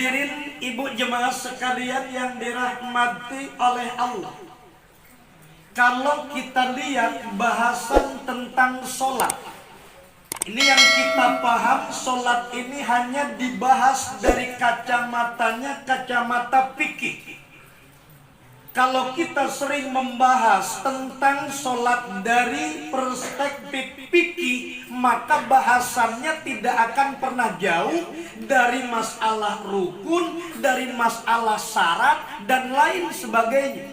hadirin ibu jemaah sekalian yang dirahmati oleh Allah, kalau kita lihat bahasan tentang sholat, ini yang kita paham, sholat ini hanya dibahas dari kacamatanya kacamata fikih. Kalau kita sering membahas tentang sholat dari perspektif fikih, maka bahasannya tidak akan pernah jauh dari masalah rukun, dari masalah syarat, dan lain sebagainya.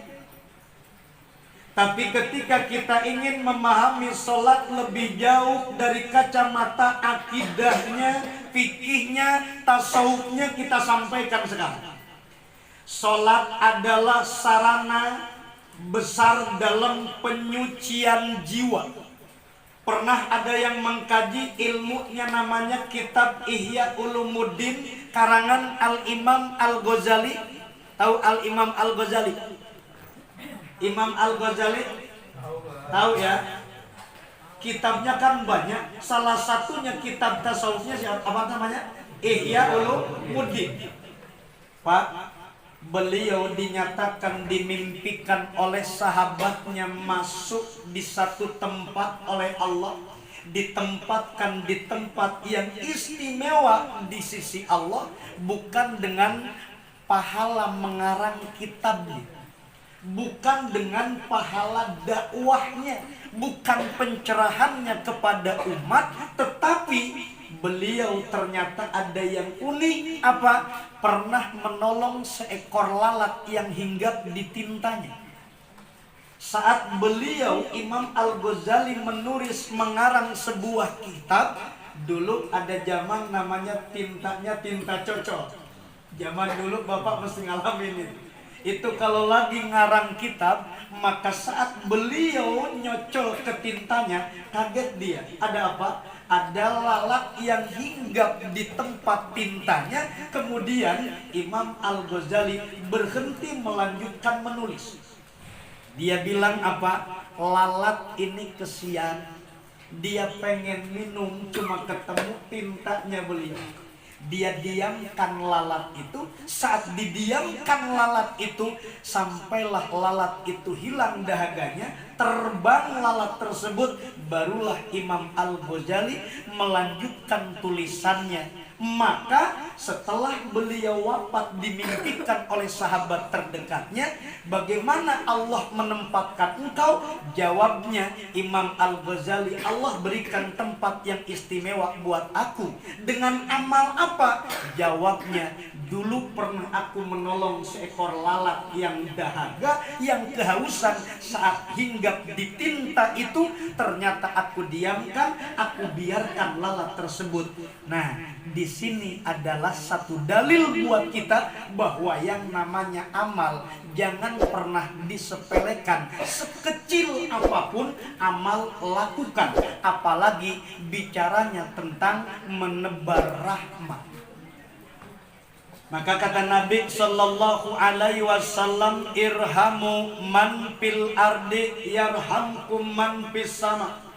Tapi ketika kita ingin memahami sholat lebih jauh dari kacamata akidahnya, fikihnya, tasawufnya, kita sampaikan sekarang. Sholat adalah sarana besar dalam penyucian jiwa. Pernah ada yang mengkaji ilmunya, namanya kitab Ihya Ulumuddin karangan Al-Imam Al-Ghazali. Tahu Al-Imam Al-Ghazali? Imam Al-Ghazali? Tahu ya? Kitabnya kan banyak. Salah satunya kitab tasawufnya apa namanya? Ihya Ulumuddin. Pak, beliau dinyatakan dimimpikan oleh sahabatnya masuk di satu tempat oleh Allah, ditempatkan di tempat yang istimewa di sisi Allah, bukan dengan pahala mengarang kitabnya, bukan dengan pahala dakwahnya, bukan pencerahannya kepada umat, tetapi beliau ternyata ada yang unik. Apa? Pernah menolong seekor lalat yang hinggap di tintanya. Saat beliau Imam Al-Ghazali menulis mengarang sebuah kitab, dulu ada zaman namanya tintanya tinta cocok. Zaman dulu Bapak mesti ngalamin itu. Itu kalau lagi ngarang kitab, maka saat beliau nyocol ke tintanya, kaget dia. Ada apa? Ada lalat yang hinggap di tempat tintanya. Kemudian Imam Al-Ghazali berhenti melanjutkan menulis. Dia bilang apa? Lalat ini kesian, dia pengen minum, cuma ketemu tintanya beliau. Dia diamkan lalat itu. Saat didiamkan lalat itu, sampailah lalat itu hilang dahaganya, terbang lalat tersebut. Barulah Imam Al-Ghazali melanjutkan tulisannya. Maka setelah beliau wafat dimimpikan oleh sahabat terdekatnya, bagaimana Allah menempatkan engkau? Jawabnya Imam Al-Ghazali, Allah berikan tempat yang istimewa buat aku. Dengan amal apa? Jawabnya, dulu pernah aku menolong seekor lalat yang dahaga, yang kehausan. Saat hinggap di tinta itu, ternyata aku diamkan, aku biarkan lalat tersebut. Nah, di sini adalah satu dalil buat kita bahwa yang namanya amal jangan pernah disepelekan. Sekecil apapun amal lakukan, apalagi bicaranya tentang menebar rahmat. Maka kata Nabi sallallahu alaihi wasallam, irhamu man fil ardi yarhamkum man fis sama.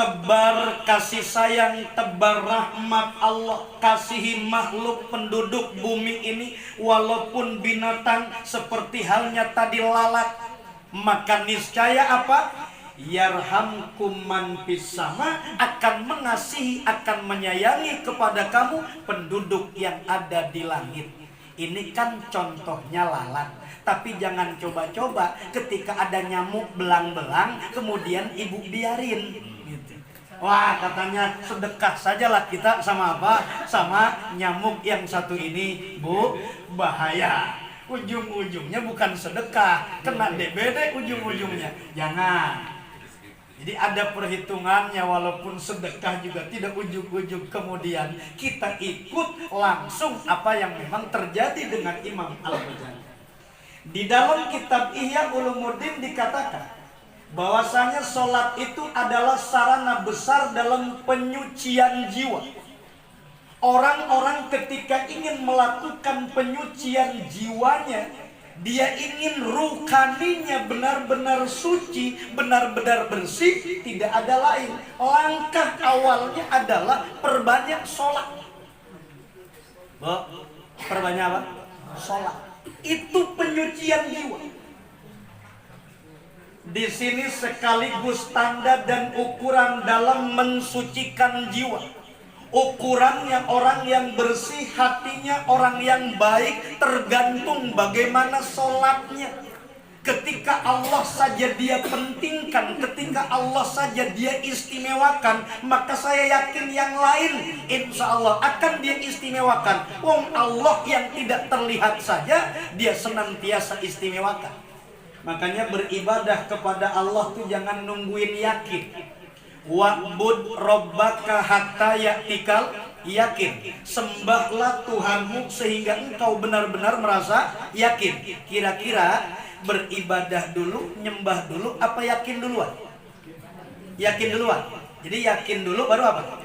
Tebar kasih sayang, tebar rahmat Allah, kasihi makhluk penduduk bumi ini, walaupun binatang seperti halnya tadi lalat, maka niscaya apa? Yarhamkum man fis sama, akan mengasihi, akan menyayangi kepada kamu penduduk yang ada di langit. Ini kan contohnya lalat. Tapi jangan coba-coba ketika ada nyamuk belang-belang kemudian ibu biarin gitu. Wah, katanya sedekah sajalah kita sama apa? Sama nyamuk yang satu ini, Bu. Bahaya. Ujung-ujungnya bukan sedekah, kena DBD ujung-ujungnya. Jangan. Jadi ada perhitungannya, walaupun sedekah juga tidak ujung-ujung kemudian kita ikut langsung apa yang memang terjadi dengan Imam Al-Ghazali. Di dalam kitab Ihya Ulumuddin dikatakan bahwasanya sholat itu adalah sarana besar dalam penyucian jiwa. Orang-orang ketika ingin melakukan penyucian jiwanya, dia ingin ruhaninya benar-benar suci, benar-benar bersih, tidak ada lain. Langkah awalnya adalah perbanyak sholat. Perbanyak apa? Sholat. Itu penyucian jiwa. Di sini sekaligus tanda dan ukuran dalam mensucikan jiwa. Ukurannya orang yang bersih hatinya, orang yang baik, tergantung bagaimana sholatnya. Ketika Allah saja dia pentingkan, ketika Allah saja dia istimewakan, maka saya yakin yang lain insya Allah akan dia istimewakan. Allah yang tidak terlihat saja dia senantiasa istimewakan. Makanya beribadah kepada Allah tuh jangan nungguin yakin. Wa'bud rabbaka hatta ya'tikal yakin. Sembahlah Tuhanmu sehingga engkau benar-benar merasa yakin. Kira-kira beribadah dulu, nyembah dulu, apa yakin duluan? Yakin duluan. Jadi yakin dulu baru apa?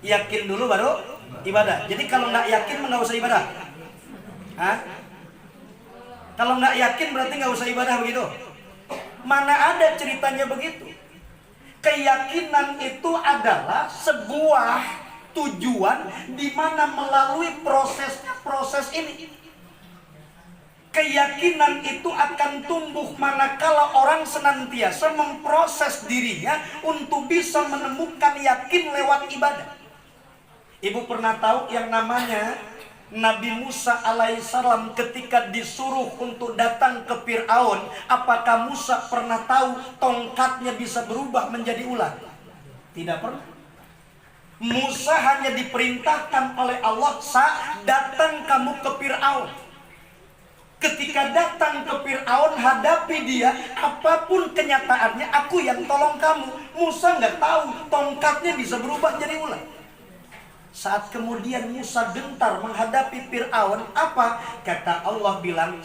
Yakin dulu baru ibadah. Jadi kalau nggak yakin nggak usah ibadah. Hah? Kalau nggak yakin berarti nggak usah ibadah begitu? Mana ada ceritanya begitu? Keyakinan itu adalah sebuah tujuan di mana melalui proses ini. Keyakinan itu akan tumbuh manakala orang senantiasa memproses dirinya untuk bisa menemukan yakin lewat ibadah. Ibu pernah tahu yang namanya Nabi Musa alaihissalam ketika disuruh untuk datang ke Fir'aun, apakah Musa pernah tahu tongkatnya bisa berubah menjadi ular? Tidak pernah. Musa hanya diperintahkan oleh Allah, datang kamu ke Fir'aun. Ketika datang ke Fir'aun, hadapi dia, apapun kenyataannya, aku yang tolong kamu. Musa nggak tahu tongkatnya bisa berubah jadi ular. Saat kemudian Musa gentar menghadapi Fir'aun, apa? Kata Allah bilang,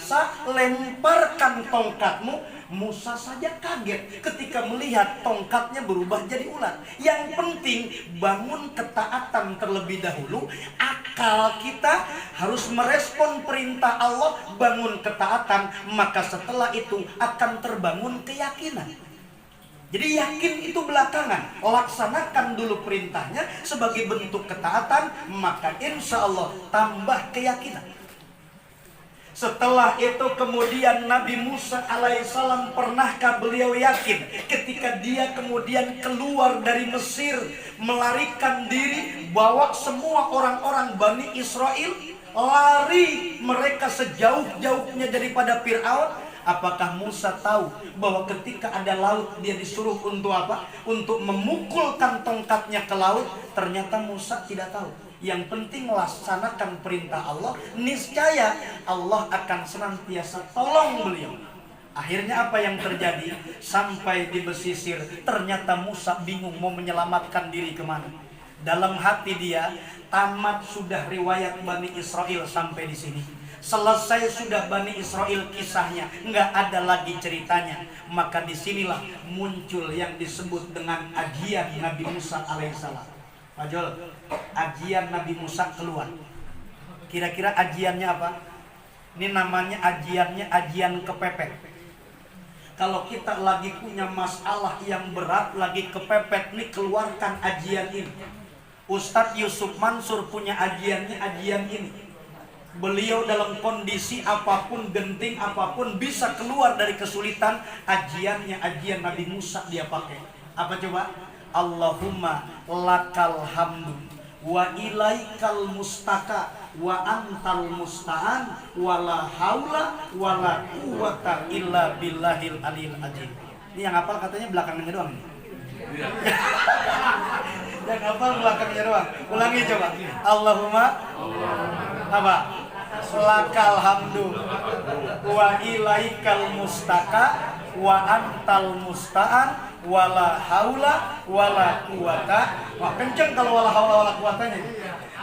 lemparkan tongkatmu. Musa saja kaget ketika melihat tongkatnya berubah jadi ular. Yang penting bangun ketaatan terlebih dahulu. Akal kita harus merespon perintah Allah, bangun ketaatan, maka setelah itu akan terbangun keyakinan. Jadi yakin itu belakangan, laksanakan dulu perintahnya sebagai bentuk ketaatan, maka insya Allah tambah keyakinan. Setelah itu kemudian Nabi Musa alaihissalam, pernahkah beliau yakin ketika dia kemudian keluar dari Mesir, melarikan diri, bawa semua orang-orang Bani Israel, lari mereka sejauh-jauhnya daripada Fir'aun. Apakah Musa tahu bahwa ketika ada laut dia disuruh untuk apa? Untuk memukulkan tongkatnya ke laut? Ternyata Musa tidak tahu. Yang penting laksanakan perintah Allah, niscaya Allah akan senantiasa tolong beliau. Akhirnya apa yang terjadi? Sampai di pesisir, ternyata Musa bingung mau menyelamatkan diri kemana. Dalam hati dia, tamat sudah riwayat Bani Israel sampai di sini. Selesai sudah Bani Israel kisahnya, nggak ada lagi ceritanya. Maka disinilah muncul yang disebut dengan ajian Nabi Musa alaihissalam. Pak Jol, ajian Nabi Musa keluar. Kira-kira ajiannya apa? Ini namanya ajian kepepet. Kalau kita lagi punya masalah yang berat, lagi kepepet, nih keluarkan ajian ini. Ustadz Yusuf Mansur punya ajian ini. Beliau dalam kondisi apapun, genting apapun, bisa keluar dari kesulitan. Ajian Nabi Musa dia pakai. Apa coba? Allahumma lakal hamdu wa ilaikal mustaka wa antal musta'an wa la haula wa la quwata illa billahil aliyil azim. Ini yang hafal katanya belakangnya doang nih. Yang hafal belakangnya doang. Ulangi coba. Allahumma apa? Lakal hamdu wa ilaikal mustaka wa antal musta'an wala haula wala quwata. Wah, kenceng kalau wala haula wala quwatanya.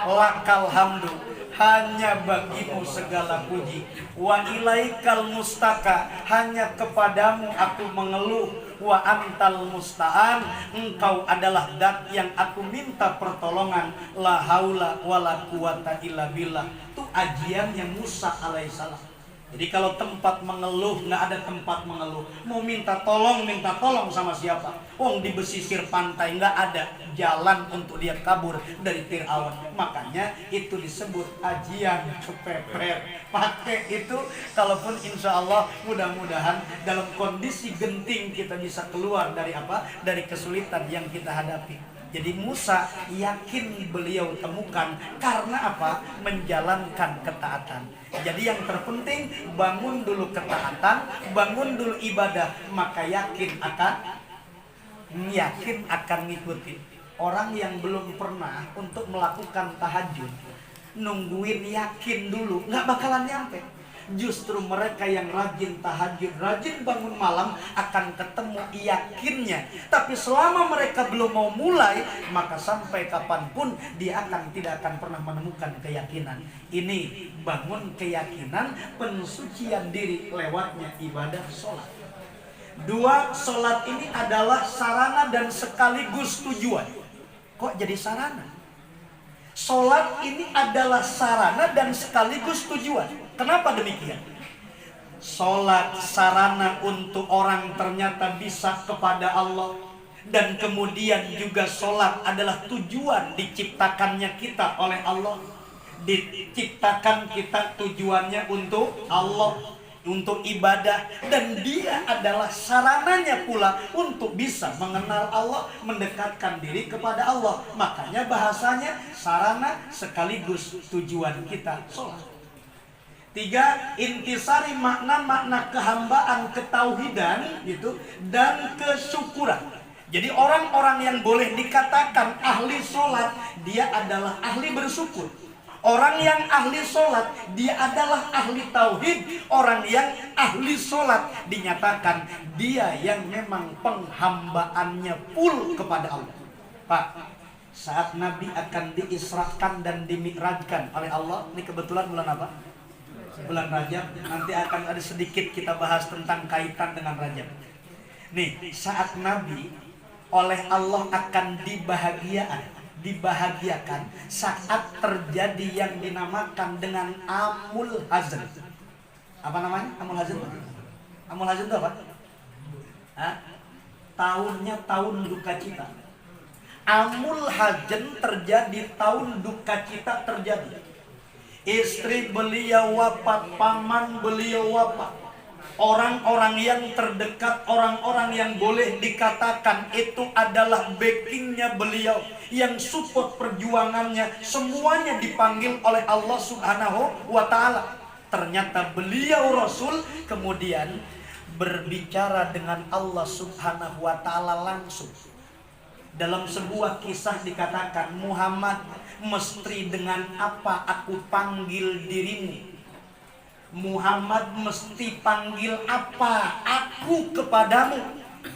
Lakal hamdu, hanya bagimu segala puji. Wa ilaikal mustaka, hanya kepadamu aku mengeluh. Wa antal musta'an, engkau adalah zat yang aku minta pertolongan. La haula wala quwata illa billah. Itu ajiannya Musa alaihissalam. Jadi kalau tempat mengeluh, nggak ada tempat mengeluh. Mau minta tolong sama siapa? Di pesisir pantai nggak ada jalan untuk dia kabur dari Fir'aun. Makanya itu disebut ajian kepepet. Pakai itu, kalaupun insya Allah mudah-mudahan dalam kondisi genting kita bisa keluar dari apa? Dari kesulitan yang kita hadapi. Jadi Musa yakin beliau temukan karena apa? Menjalankan ketaatan. Jadi yang terpenting bangun dulu ketaatan, bangun dulu ibadah, maka yakin akan ngikutin. Orang yang belum pernah untuk melakukan tahajud, nungguin yakin dulu, nggak bakalan nyampe. Justru mereka yang rajin tahajud, rajin bangun malam akan ketemu yakinnya. Tapi selama mereka belum mau mulai, maka sampai kapanpun dia tidak akan pernah menemukan keyakinan. Ini bangun keyakinan, pensucian diri lewatnya ibadah sholat. 2, sholat ini adalah sarana dan sekaligus tujuan. Kok jadi sarana? Sholat ini adalah sarana dan sekaligus tujuan. Kenapa demikian? Sholat sarana untuk orang ternyata bisa kepada Allah. Dan kemudian juga sholat adalah tujuan diciptakannya kita oleh Allah. Diciptakan kita tujuannya untuk Allah, untuk ibadah. Dan dia adalah sarananya pula untuk bisa mengenal Allah, mendekatkan diri kepada Allah. Makanya bahasanya sarana sekaligus tujuan kita sholat. 3, intisari makna-makna kehambaan, ketauhidan gitu, dan kesyukuran. Jadi orang-orang yang boleh dikatakan ahli sholat, dia adalah ahli bersyukur. Orang yang ahli sholat, dia adalah ahli tauhid. Orang yang ahli sholat dinyatakan dia yang memang penghambaannya full kepada Allah. Pak, saat Nabi akan diisrakan dan dimi'rajkan oleh Allah, ini kebetulan bulan apa? Bulan Rajab. Nanti akan ada sedikit kita bahas tentang kaitan dengan Rajab. Nih, saat Nabi oleh Allah akan dibahagiakan saat terjadi yang dinamakan dengan Amul Hazn. Apa namanya? Amul Hazn. Amul Hazn itu apa? Tahunnya tahun duka cita. Amul Hazn terjadi, tahun duka cita terjadi. Istri beliau wafat, paman beliau wafat. Orang-orang yang terdekat, orang-orang yang boleh dikatakan itu adalah backingnya beliau, yang support perjuangannya, semuanya dipanggil oleh Allah Subhanahu wa Ta'ala. Ternyata beliau Rasul kemudian berbicara dengan Allah Subhanahu wa Ta'ala langsung. Dalam sebuah kisah dikatakan, Muhammad, mesti dengan apa aku panggil dirimu? Muhammad, mesti panggil apa aku kepadamu?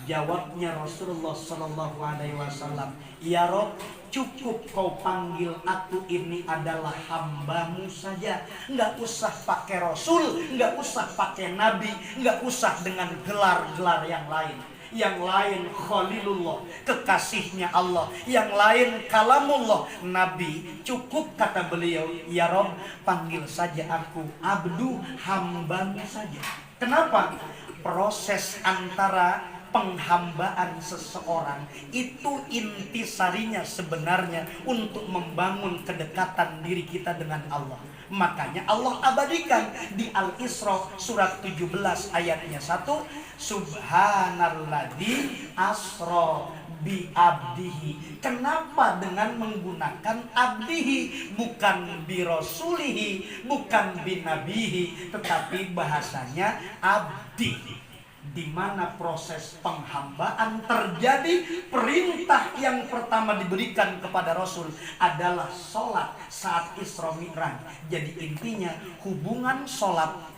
Jawabnya Rasulullah Sallallahu Alaihi Wasallam, ya Rob, cukup kau panggil aku ini adalah hambamu saja. Nggak usah pakai Rasul, nggak usah pakai Nabi, nggak usah dengan gelar-gelar yang lain. Yang lain Khalilullah, kekasihnya Allah. Yang lain Kalamullah, Nabi. Cukup kata beliau, ya Rob, panggil saja aku abdu, hambamu saja. Kenapa? Proses antara penghambaan seseorang itu intisarinya sebenarnya untuk membangun kedekatan diri kita dengan Allah. Makanya Allah abadikan di Al-Isra surat 17 ayatnya 1, Subhanalladzi asra bi abdihi. Kenapa dengan menggunakan abdihi, bukan bi rasulihi, bukan bi nabihi, tetapi bahasanya abdi. Di mana proses penghambaan terjadi, perintah yang pertama diberikan kepada Rasul adalah sholat saat Isra Mi'raj. Jadi intinya hubungan sholat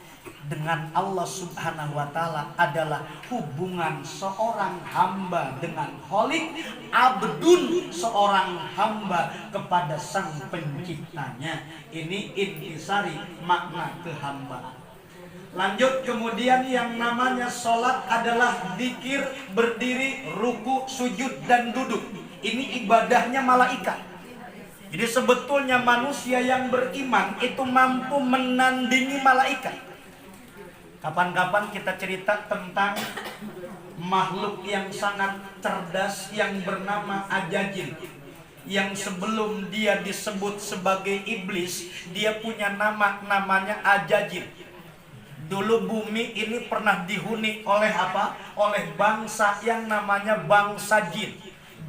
dengan Allah Subhanahu wa Ta'ala adalah hubungan seorang hamba dengan Khalik, abdun, seorang hamba kepada sang penciptanya. Ini intisari makna kehambaan. Lanjut, kemudian yang namanya sholat adalah zikir, berdiri, ruku, sujud, dan duduk. Ini ibadahnya malaikat. Jadi sebetulnya manusia yang beriman itu mampu menandingi malaikat. Kapan-kapan kita cerita tentang makhluk yang sangat cerdas yang bernama Ajajil, yang sebelum dia disebut sebagai iblis, dia punya namanya Ajajil. Dulu bumi ini pernah dihuni oleh apa? Oleh bangsa yang namanya bangsa jin.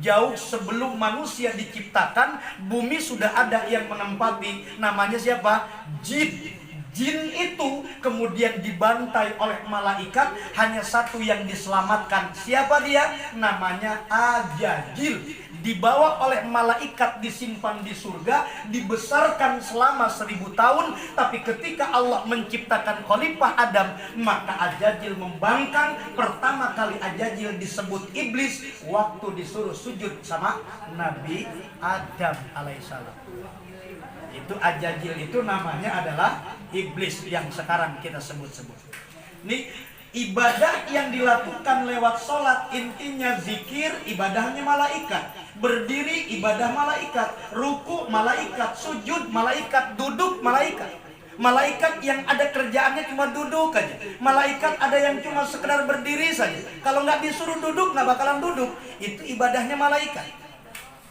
Jauh sebelum manusia diciptakan, bumi sudah ada yang menempati, namanya siapa? Jin. Jin itu kemudian dibantai oleh malaikat, hanya satu yang diselamatkan. Siapa dia? Namanya Ajajil. Dibawa oleh malaikat, disimpan di surga, dibesarkan selama 1000 tahun. Tapi ketika Allah menciptakan Khalifah Adam, maka Ajajil membangkang. Pertama kali Ajajil disebut iblis waktu disuruh sujud sama Nabi Adam alaihissalam. Itu Ajajil itu namanya adalah iblis yang sekarang kita sebut-sebut. Ini ibadah yang dilakukan lewat sholat, intinya zikir, ibadahnya malaikat. Berdiri, ibadah malaikat. Ruku, malaikat. Sujud, malaikat. Duduk, malaikat. Malaikat yang ada kerjaannya cuma duduk aja. Malaikat ada yang cuma sekedar berdiri saja. Kalau nggak disuruh duduk, nggak bakalan duduk. Itu ibadahnya malaikat.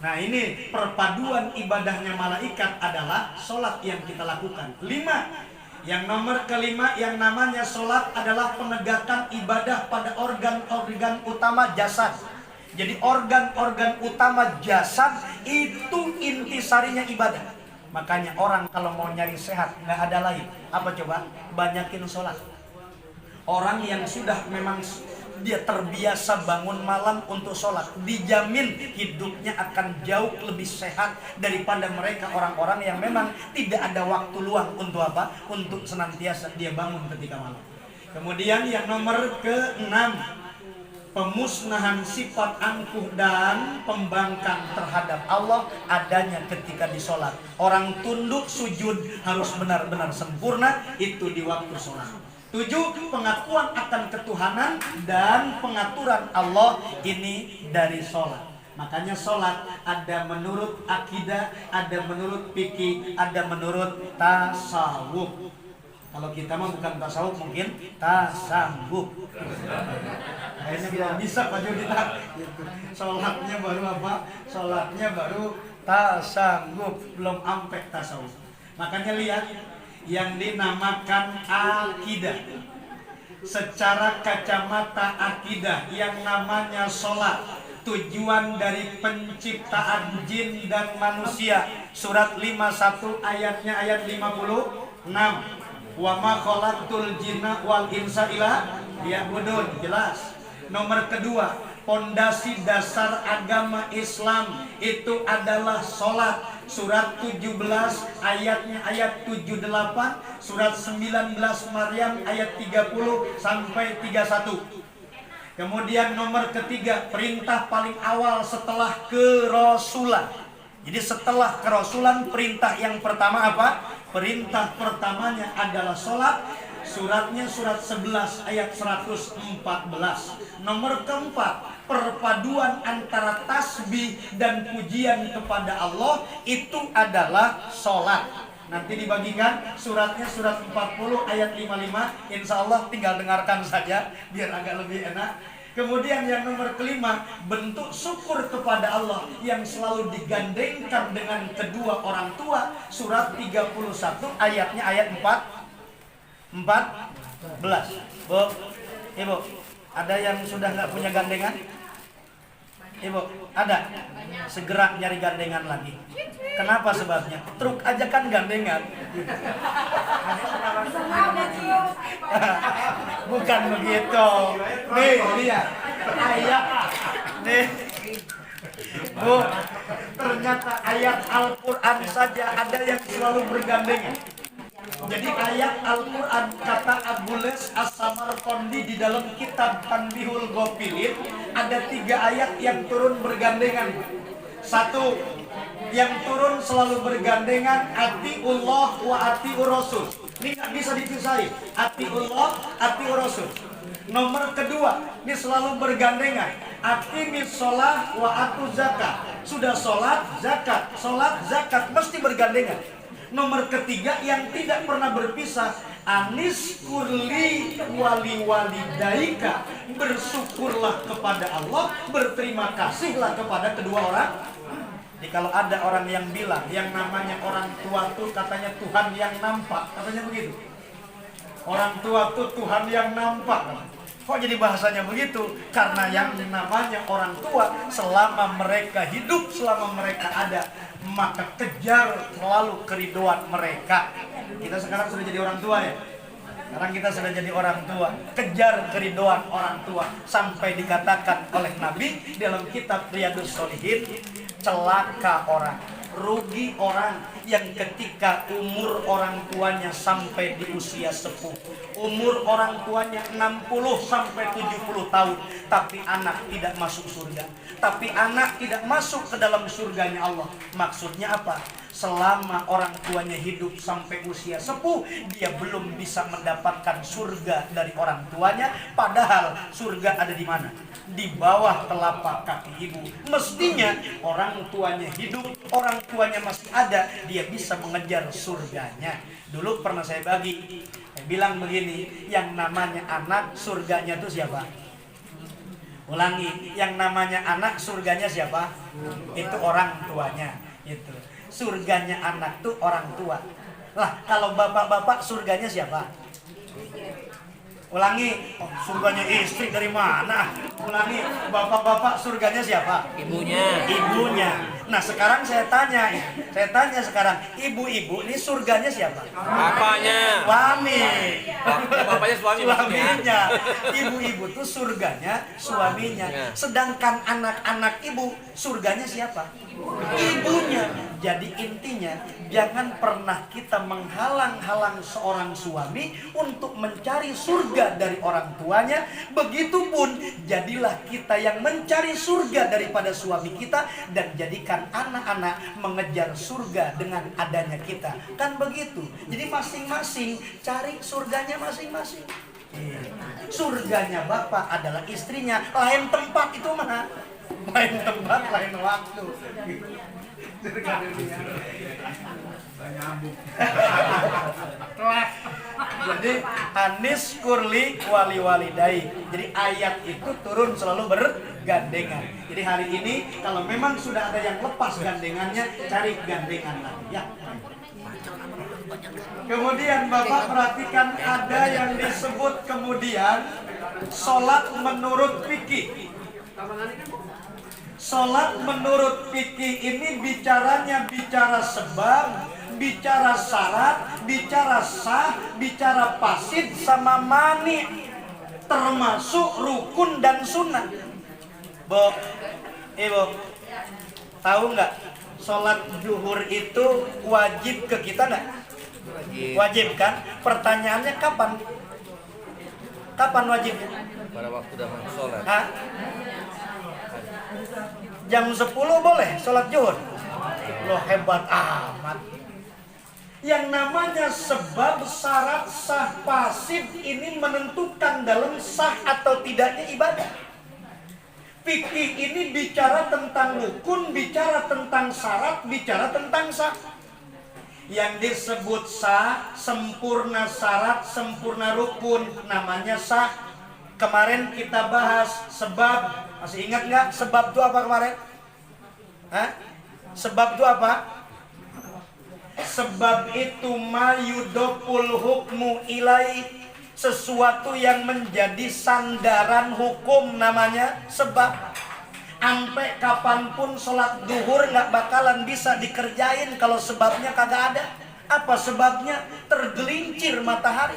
Nah, ini perpaduan ibadahnya malaikat adalah sholat yang kita lakukan. 5. Yang nomor kelima yang namanya sholat adalah penegakan ibadah pada organ-organ utama jasad. Jadi organ-organ utama jasad itu intisarinya ibadah. Makanya orang kalau mau nyari sehat nggak ada lain. Apa coba? Banyakin sholat. Orang yang sudah memang dia terbiasa bangun malam untuk sholat, dijamin hidupnya akan jauh lebih sehat daripada mereka orang-orang yang memang tidak ada waktu luang untuk apa? Untuk senantiasa dia bangun ketika malam. Kemudian yang nomor ke-6, pemusnahan sifat angkuh dan pembangkang terhadap Allah adanya ketika di sholat. Orang tunduk sujud harus benar-benar sempurna, itu di waktu sholat. 7. Pengakuan akan ketuhanan dan pengaturan Allah ini dari sholat. Makanya sholat ada menurut akidah, ada menurut fikih, ada menurut tasawuf. Kalau kita mah bukan tasawuf, mungkin tasawuf. Kayaknya belum bisa Pak Judita. Sholatnya baru apa? Sholatnya baru tasawuf, belum sampai tasawuf. Makanya lihat yang dinamakan akidah. Secara kacamata akidah yang namanya sholat, tujuan dari penciptaan jin dan manusia. Surat 51 ayatnya ayat 56. Wa ma khalaqtul jinna wal insa illa liya'budun. Jelas. Nomor kedua, pondasi dasar agama Islam itu adalah sholat. Surat 17 ayatnya ayat 78, surat 19 Maryam ayat 30 sampai 31. Kemudian nomor ketiga, perintah paling awal setelah kerasulan. Jadi setelah kerasulan, perintah yang pertama apa? Perintah pertamanya adalah sholat. Suratnya surat 11 ayat 114. Nomor keempat, perpaduan antara tasbih dan pujian kepada Allah itu adalah sholat. Nanti dibagikan suratnya surat 40 ayat 55. Insya Allah tinggal dengarkan saja biar agak lebih enak. Kemudian yang nomor kelima, bentuk syukur kepada Allah yang selalu digandengkan dengan kedua orang tua. Surat 31 ayatnya ayat 14. Bu, Ibu, ada yang sudah nggak punya gandengan? Ibu, ada? Segera nyari gandengan lagi. Kenapa sebabnya? Truk aja kan gandengan. Bukan begitu. Nih, lihat. Ayat. Nih. Bu, ternyata ayat Al-Quran saja ada yang selalu bergandengan. Jadi ayat Al-Quran, kata Abules As-Samarqandi di dalam kitab Tanbihul Ghafilin, ada 3 ayat yang turun bergandengan. 1, yang turun selalu bergandengan, atiullah wa atiur rasul. Ini nggak bisa dipisahin, atiullah, atiur rasul. Nomor kedua, ini selalu bergandengan, aqimis sholah wa atuz zakat. Sudah sholat, zakat mesti bergandengan. Nomor ketiga yang tidak pernah berpisah, anis kurli wali walidaika, bersyukurlah kepada Allah, berterima kasihlah kepada kedua orang. Jadi kalau ada orang yang bilang yang namanya orang tua tuh katanya Tuhan yang nampak, katanya begitu. Orang tua tuh Tuhan yang nampak. Kok jadi bahasanya begitu? Karena yang namanya orang tua, selama mereka hidup, selama mereka ada, maka kejar selalu keriduan mereka. Kita sekarang sudah jadi orang tua ya. Sekarang kita sudah jadi orang tua, kejar keriduan orang tua. Sampai dikatakan oleh Nabi dalam kitab Riyadhus Shalihin, celaka orang, rugi orang yang ketika umur orang tuanya sampai di usia sepuh. Umur orang tuanya 60 sampai 70 tahun, tapi anak tidak masuk surga. Tapi anak tidak masuk ke dalam surganya Allah. Maksudnya apa? Selama orang tuanya hidup sampai usia sepuh, dia belum bisa mendapatkan surga dari orang tuanya. Padahal surga ada di mana? Di bawah telapak kaki ibu. Mestinya orang tuanya hidup, orang tuanya masih ada, dia bisa mengejar surganya. Dulu pernah saya bilang begini, yang namanya anak surganya itu siapa? Ulangi, yang namanya anak surganya siapa? Itu orang tuanya. Itu. Surganya anak tuh orang tua. Lah, kalau bapak-bapak surganya siapa? Ulangi, surganya istri dari mana? Ulangi, bapak-bapak surganya siapa? Ibunya. Ibunya. Nah, sekarang saya tanya sekarang, ibu-ibu ini surganya siapa? Bapaknya. Suami. Bapaknya suami. Suaminya. Ibu-ibu tuh surganya suaminya. Sedangkan anak-anak ibu surganya siapa? Ibunya. Jadi intinya, jangan pernah kita menghalang-halang seorang suami untuk mencari surga dari orang tuanya. Begitupun jadilah kita yang mencari surga daripada suami kita, dan jadikan anak-anak mengejar surga dengan adanya kita. Kan begitu. Jadi masing-masing cari surganya masing-masing. Surganya bapak adalah istrinya. Lain tempat itu mana? Lain tempat, lain waktu. Jadi anis kurli wali walidai. Jadi ayat itu turun selalu bergandengan. Jadi hari ini kalau memang sudah ada yang lepas gandengannya, cari gandengan lagi ya. Kemudian Bapak perhatikan ada yang disebut kemudian sholat menurut fikih. Sholat menurut fikih ini bicara sebab, bicara syarat, bicara sah, bicara fasid sama mani, termasuk rukun dan sunnah. Ibu, tahu nggak sholat zuhur itu wajib ke kita nggak? Wajib kan? Pertanyaannya kapan? Kapan wajibnya? Pada waktu dah sholat. Hah? Jam 10 boleh sholat zuhur? Loh, hebat amat. Yang namanya sebab, syarat, sah, fasid ini menentukan dalam sah atau tidaknya ibadah. Fikih ini bicara tentang rukun, bicara tentang syarat, bicara tentang sah. Yang disebut sah, sempurna syarat, sempurna rukun, namanya sah. Kemarin kita bahas sebab, masih ingat nggak? Sebab itu apa kemarin? Hah? Sebab itu apa? Sebab itu mayudopul hukmu ilai, sesuatu yang menjadi sandaran hukum, namanya sebab. Sampai kapanpun sholat duhur nggak bakalan bisa dikerjain kalau sebabnya kagak ada. Apa sebabnya? Tergelincir matahari.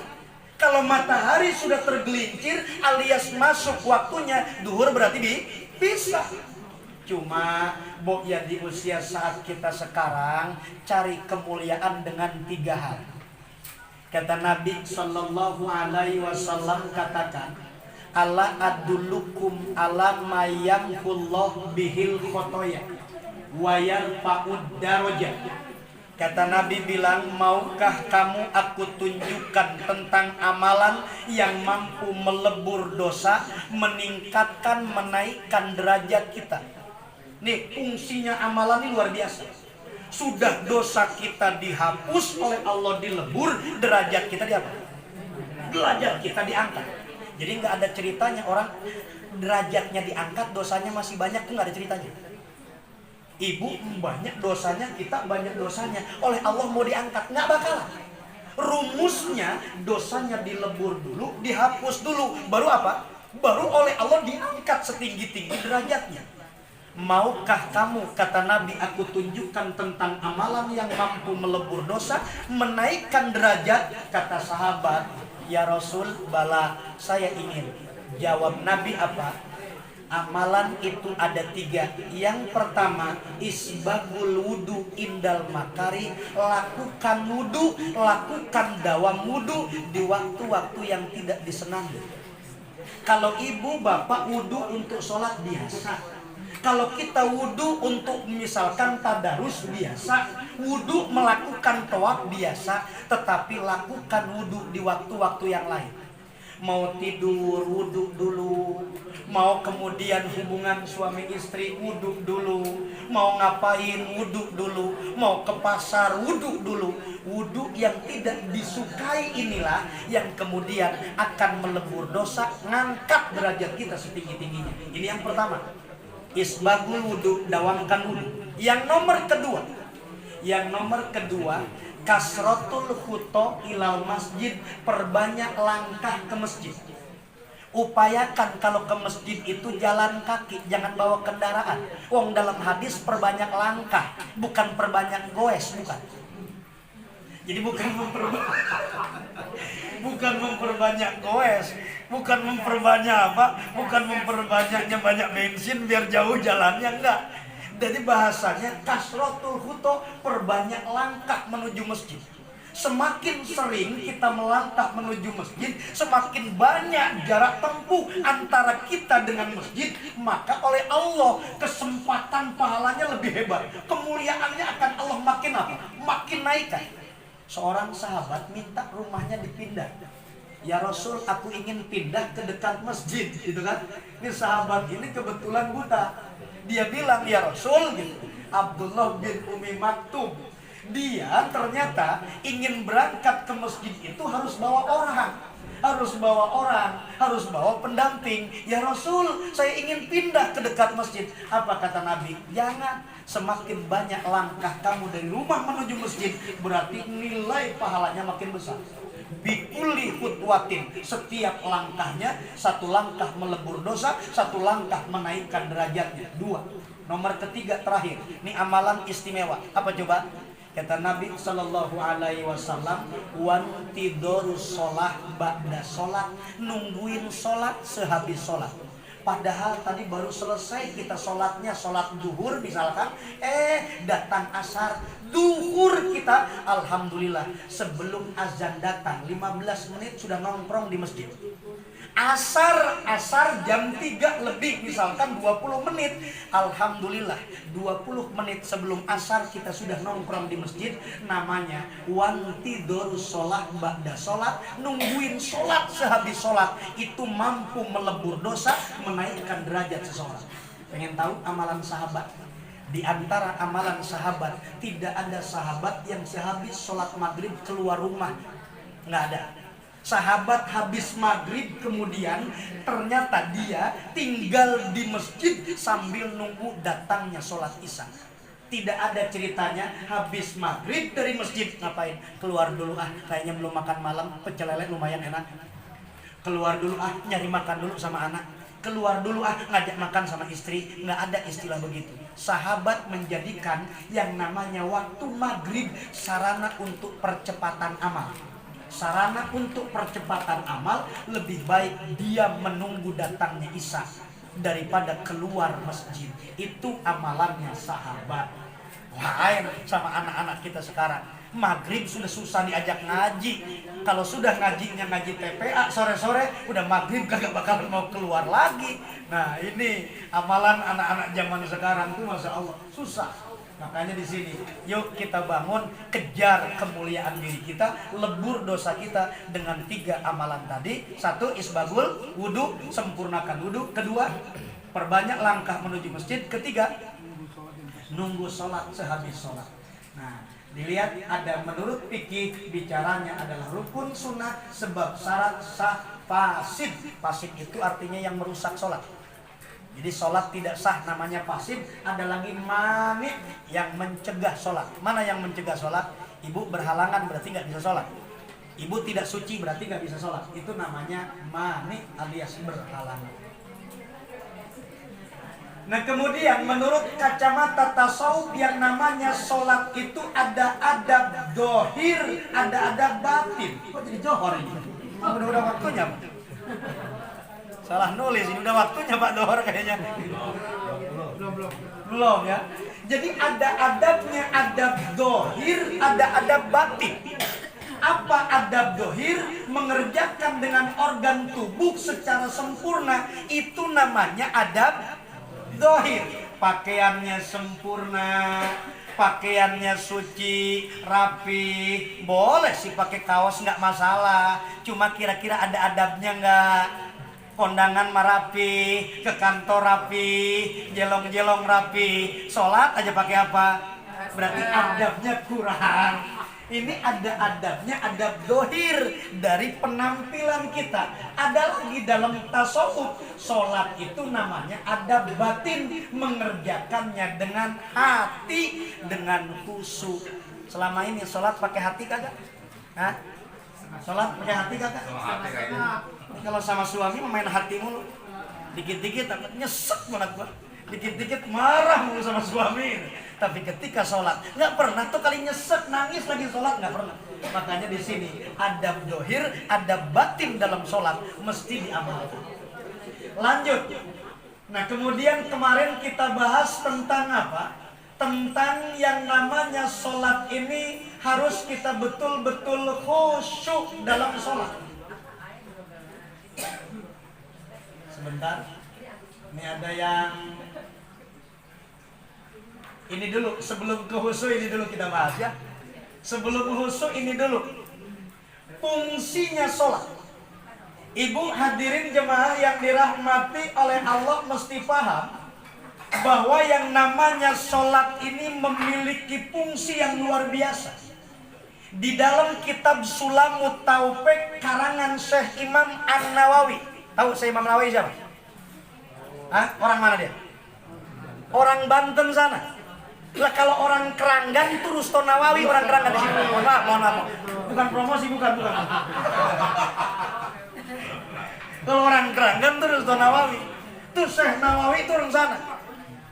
Kalau matahari sudah tergelincir alias masuk waktunya, duhur berarti bisa. Cuma ya di usia saat kita sekarang, cari kemuliaan dengan 3 hal. Kata Nabi Sallallahu Alaihi Wasallam, katakan, ala adulukum ala mayamhullah bihil khotoya wa yarfa'ud darajat. Kata Nabi bilang, maukah kamu aku tunjukkan tentang amalan yang mampu melebur dosa, meningkatkan, menaikkan derajat kita. Nih, fungsinya amalan ini luar biasa. Sudah dosa kita dihapus oleh Allah, dilebur, derajat kita derajat kita diangkat. Jadi nggak ada ceritanya orang derajatnya diangkat, dosanya masih banyak, tuh nggak ada ceritanya. Ibu banyak dosanya, kita banyak dosanya, oleh Allah mau diangkat, nggak bakalan. Rumusnya dosanya dilebur dulu, dihapus dulu, baru apa? Baru oleh Allah diangkat setinggi-tinggi derajatnya. Maukah kamu, kata Nabi, aku tunjukkan tentang amalan yang mampu melebur dosa, menaikkan derajat? Kata sahabat, ya Rasul, bala, saya ingin. Jawab Nabi apa? Amalan itu ada 3. Yang pertama, isbagul wudu indal makari. Lakukan wudu, lakukan dawam wudu di waktu-waktu yang tidak disenangi. Kalau ibu bapak wudu untuk sholat biasa. Kalau kita wudu untuk misalkan tadarus biasa, wudu melakukan tawaf biasa, tetapi lakukan wudu di waktu-waktu yang lain. Mau tidur, wudu dulu. Mau kemudian hubungan suami istri, wudu dulu. Mau ngapain, wudu dulu. Mau ke pasar, wudu dulu. Wudu yang tidak disukai inilah yang kemudian akan melebur dosa, ngangkat derajat kita setinggi-tingginya. Ini yang pertama. Isbagul wudu, dawamkan wudu. Yang nomor kedua, kasrotul khuto ilal masjid, perbanyak langkah ke masjid. Upayakan kalau ke masjid itu jalan kaki, jangan bawa kendaraan. Wong dalam hadis perbanyak langkah, bukan perbanyak goes, bukan. Jadi bukan memperbanyak goes, bukan memperbanyak apa, bukan memperbanyaknya banyak bensin biar jauh jalannya, enggak. Jadi bahasanya kasrotul khuto, perbanyak langkah menuju masjid. Semakin sering kita melangkah menuju masjid, semakin banyak jarak tempuh antara kita dengan masjid, maka oleh Allah kesempatan pahalanya lebih hebat. Kemuliaannya akan Allah makin apa? Makin naikkan. Seorang sahabat minta rumahnya dipindah. Ya Rasul, aku ingin pindah ke dekat masjid, gitu kan? Ini sahabat ini kebetulan buta. Dia bilang, ya Rasul, gitu. Abdullah bin Umi Maktum, dia ternyata ingin berangkat ke masjid itu harus bawa orang, harus bawa pendamping. Ya Rasul, saya ingin pindah ke dekat masjid. Apa kata Nabi? Jangan. Semakin banyak langkah kamu dari rumah menuju masjid, berarti nilai pahalanya makin besar. Bikuli khutwatin, setiap langkahnya, satu langkah melebur dosa, satu langkah menaikkan derajatnya. 2. Nomor ketiga terakhir, ini amalan istimewa. Apa coba? Kata Nabi Sallallahu Alaihi Wasallam, wantidorus sholat ba'da sholat, nungguin sholat sehabis sholat. Padahal tadi baru selesai kita sholatnya, sholat duhur misalkan, datang asar, duhur kita, alhamdulillah sebelum azan datang 15 menit sudah nongkrong di masjid. Asar jam 3 lebih misalkan 20 menit, alhamdulillah 20 menit sebelum asar kita sudah nongkrong di masjid. Namanya wantidorus sholat ba'da sholat, nungguin sholat sehabis sholat. Itu mampu melebur dosa, menaikkan derajat seseorang. Pengen tahu amalan sahabat? Di antara amalan sahabat, tidak ada sahabat yang sehabis sholat maghrib keluar rumah. Nggak ada. Sahabat habis maghrib kemudian ternyata dia tinggal di masjid sambil nunggu datangnya sholat isya. Tidak ada ceritanya habis maghrib dari masjid ngapain? Keluar dulu kayaknya belum makan malam, pecel lele lumayan enak. Keluar dulu nyari makan dulu sama anak. Keluar dulu ngajak makan sama istri. Nggak ada istilah begitu. Sahabat menjadikan yang namanya waktu maghrib sarana untuk percepatan amal. Sarana untuk percepatan amal, lebih baik dia menunggu datangnya isya daripada keluar masjid. Itu amalannya sahabat. Lain sama anak-anak kita sekarang. Maghrib sudah susah diajak ngaji. Kalau sudah ngajinya ngaji TPA sore-sore, udah maghrib kagak bakalan mau keluar lagi. Nah ini amalan anak-anak zaman sekarang tuh masya Allah susah. Makanya di sini, yuk kita bangun, kejar kemuliaan diri kita, lebur dosa kita dengan 3 amalan tadi. 1, isbagul wudu, sempurnakan wudu. 2, perbanyak langkah menuju masjid. 3, nunggu sholat sehabis sholat. Nah, Dilihat ada menurut fikih bicaranya adalah rukun sunnah sebab syarat sah fasid. Fasid itu artinya yang merusak sholat. Jadi sholat tidak sah namanya fasid. Ada lagi mani yang mencegah sholat. Mana yang mencegah sholat? Ibu berhalangan berarti nggak bisa sholat. Ibu tidak suci berarti nggak bisa sholat. Itu namanya mani alias berhalangan. Nah kemudian menurut kacamata tasawuf yang namanya sholat itu ada adab dohir, ada adab batin. Kok jadi johor ini? Udah waktunya Pak. Salah nulis, ini udah waktunya Pak Dohor kayaknya. Belum ya. Jadi ada adabnya, adab dohir, ada adab batin. Apa adab dohir? Mengerjakan dengan organ tubuh secara sempurna. Itu namanya adab dohir. Pakaiannya sempurna, pakaiannya suci, rapi. Boleh sih pakai kaos nggak masalah. Cuma kira-kira ada adabnya nggak? Kondangan rapi, ke kantor rapi, jelong-jelong rapi. Sholat aja pakai apa? Berarti adabnya kurang. Ini ada adabnya, adab dohir dari penampilan kita. Ada lagi dalam tasawuf, sholat itu namanya adab batin, mengerjakannya dengan hati, dengan khusyuk. Selama ini sholat pakai hati kagak? Hah? Sholat pakai hati kagak? Kalau sama suami main hati mulu. Dikit-dikit nyesek banget gua. Dikit-dikit marah mulu sama suami. Tapi ketika sholat nggak pernah tuh kali nyesek, nangis lagi sholat nggak pernah. Makanya di sini adab dohir, adab batin dalam sholat mesti diamalkan. Lanjut. Nah kemudian kemarin kita bahas tentang apa? Tentang yang namanya sholat ini harus kita betul-betul khusyuk dalam sholat. Sebentar. Ini ada yang ini dulu, sebelum ke khusyuk ini dulu kita bahas ya. Sebelum khusyuk ini dulu. Fungsinya sholat. Ibu hadirin jemaah yang dirahmati oleh Allah mesti paham bahwa yang namanya sholat ini memiliki fungsi yang luar biasa. Di dalam kitab Sulamut Taufik karangan Syekh Imam An-Nawawi. Tahu Syekh Imam Nawawi siapa? Hah? Orang mana dia? Orang Banten sana. Lah kalau orang Keranggan itu Rusto Nawawi, orang Keranggan di sini. Mohon maaf. Bukan promosi, bukan. Kalau orang Keranggan itu Rusto Nawawi. Itu Syekh Nawawi itu orang sana.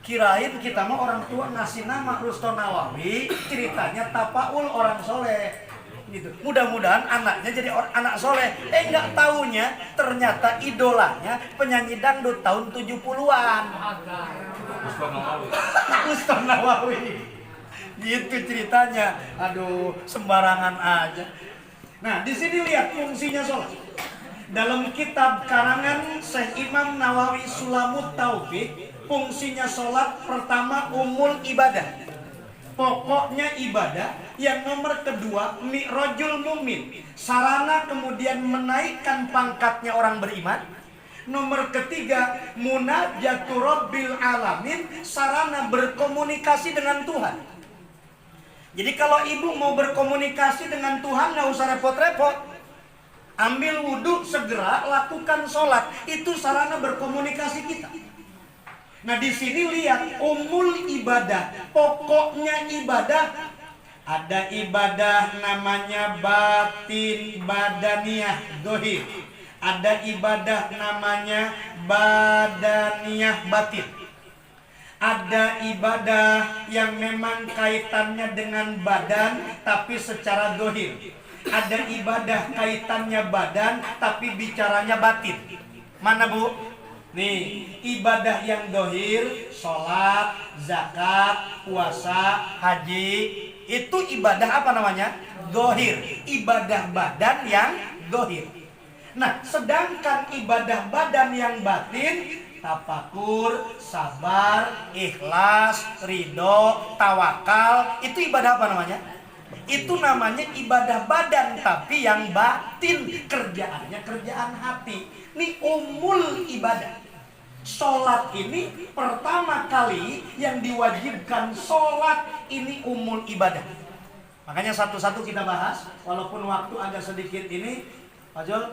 Kirain kita mah orang tua ngasih nama Rusto Nawawi, ceritanya tapaul orang soleh. Gitu. Mudah-mudahan anaknya jadi anak soleh. Nggak taunya ternyata idolanya penyanyi dangdut tahun 70-an. Rusto Nawawi. Gitu ceritanya. Aduh, sembarangan aja. Nah, di sini lihat fungsinya sholat. Dalam kitab karangan Syekh Imam Nawawi Sulamut Taufik, fungsinya sholat pertama umul ibadah. Pokoknya ibadah. Yang nomor kedua, mi'rajul mumin, sarana kemudian menaikkan pangkatnya orang beriman. Nomor ketiga, munajatu rabbil alamin, sarana berkomunikasi dengan Tuhan. Jadi kalau ibu mau berkomunikasi dengan Tuhan nggak usah repot-repot. Ambil wudhu, segera lakukan sholat. Itu sarana berkomunikasi kita. Nah di sini lihat umul ibadah, pokoknya ibadah. Ada ibadah namanya batin badaniyah dohir. Ada ibadah namanya badaniyah batin. Ada ibadah yang memang kaitannya dengan badan tapi secara dohir. Ada ibadah kaitannya badan tapi bicaranya batin. Mana Bu? Nih, ibadah yang dohir, sholat, zakat, puasa, haji. Itu ibadah apa namanya? Dohir. Ibadah badan yang dohir. Nah, sedangkan ibadah badan yang batin, tafakur, sabar, ikhlas, ridho, tawakal, itu ibadah apa namanya? Itu namanya ibadah badan tapi yang batin, kerjaannya kerjaan hati. Ini umul ibadah. Sholat ini pertama kali yang diwajibkan sholat ini umul ibadah. Makanya satu-satu kita bahas. Walaupun waktu agak sedikit ini, Pak Jol,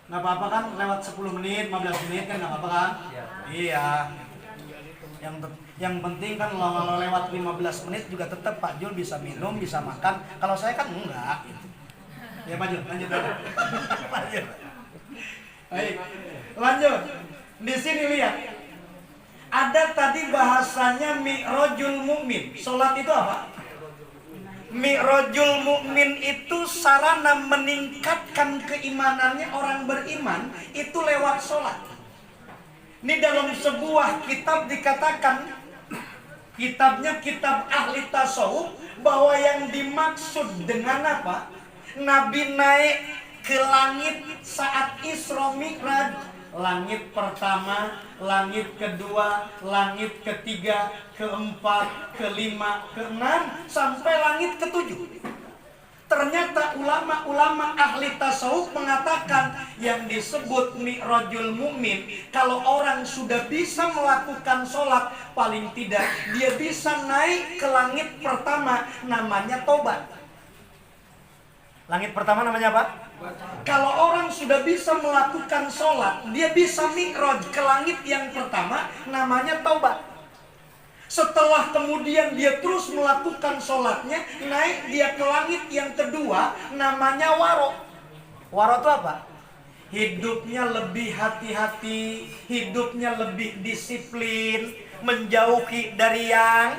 nggak apa-apa kan lewat 10 menit, 15 menit kan nggak apa-apa kan? Iya. Yang penting kan kalau lewat 15 menit juga tetap Pak Jul bisa minum, bisa makan. Kalau saya kan enggak. Ya Pak Jul, lanjut aja. Baik, lanjut. Di sini lihat. Ada tadi bahasanya mi'rajul mukmin. Salat itu apa? Mi'rajul mukmin itu sarana meningkatkan keimanannya orang beriman itu lewat salat. Ini dalam sebuah kitab dikatakan, kitabnya kitab ahli tasawuf, bahwa yang dimaksud dengan apa? Nabi naik ke langit saat Isra Mi'raj. Langit pertama, langit kedua, langit ketiga, keempat, kelima, keenam, sampai langit ketujuh. Ternyata ulama-ulama ahli tasawuf mengatakan yang disebut mi'rajul mukmin, kalau orang sudah bisa melakukan sholat, paling tidak dia bisa naik ke langit pertama, namanya tobat. Langit pertama namanya apa? Kalau orang sudah bisa melakukan sholat, dia bisa mi'raj ke langit yang pertama, namanya taubat. Setelah kemudian dia terus melakukan sholatnya, naik dia ke langit yang kedua, namanya waro. Waro itu apa? Hidupnya lebih hati-hati, hidupnya lebih disiplin, menjauhi dari yang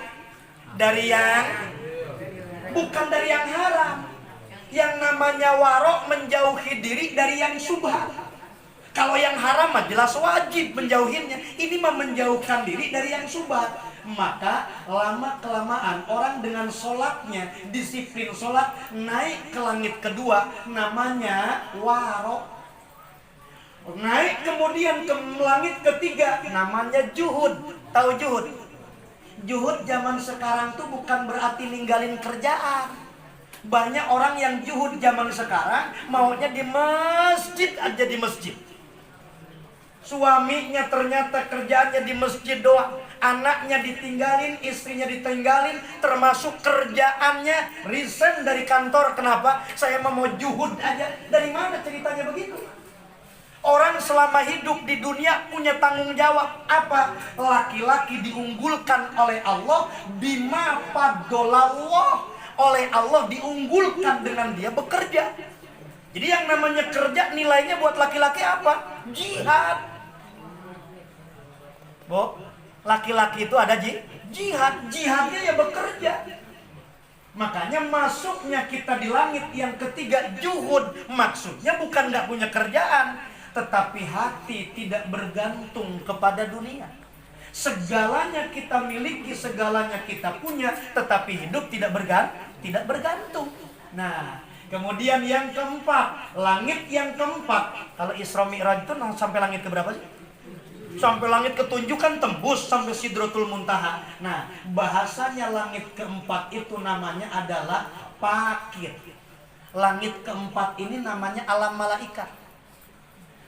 bukan dari yang haram. Yang namanya waro menjauhi diri dari yang syubhat. Kalau yang haram mah jelas wajib menjauhinya. Ini mah menjauhkan diri dari yang syubhat. Maka lama-kelamaan orang dengan sholatnya, disiplin sholat, naik ke langit kedua, namanya waro. Naik kemudian ke langit ketiga, namanya juhud. Tahu juhud? Juhud zaman sekarang tuh bukan berarti ninggalin kerjaan. Banyak orang yang juhud zaman sekarang maunya di masjid aja, di masjid. Suaminya ternyata kerjaannya di masjid doang, anaknya ditinggalin, istrinya ditinggalin, termasuk kerjaannya resign dari kantor. Kenapa? Saya mau juhud aja. Dari mana ceritanya begitu? Orang selama hidup di dunia punya tanggung jawab. Apa? Laki-laki diunggulkan oleh Allah, bima faddalallah, oleh Allah diunggulkan dengan dia bekerja. Jadi yang namanya kerja nilainya buat laki-laki apa? Jihad. Bu, laki-laki itu ada jihad. Jihadnya ya bekerja. Makanya masuknya kita di langit yang ketiga juhud, maksudnya bukan gak punya kerjaan, tetapi hati tidak bergantung kepada dunia. Segalanya kita miliki, segalanya kita punya, tetapi hidup tidak bergantung. Nah, kemudian yang keempat, langit yang keempat. Kalau Isra Mi'raj itu sampai langit ke berapa sih? Sampai langit ketujuh kan tembus sampai Sidratul Muntaha. Nah, bahasanya langit keempat itu namanya adalah pakir. Langit keempat ini namanya alam malaikat.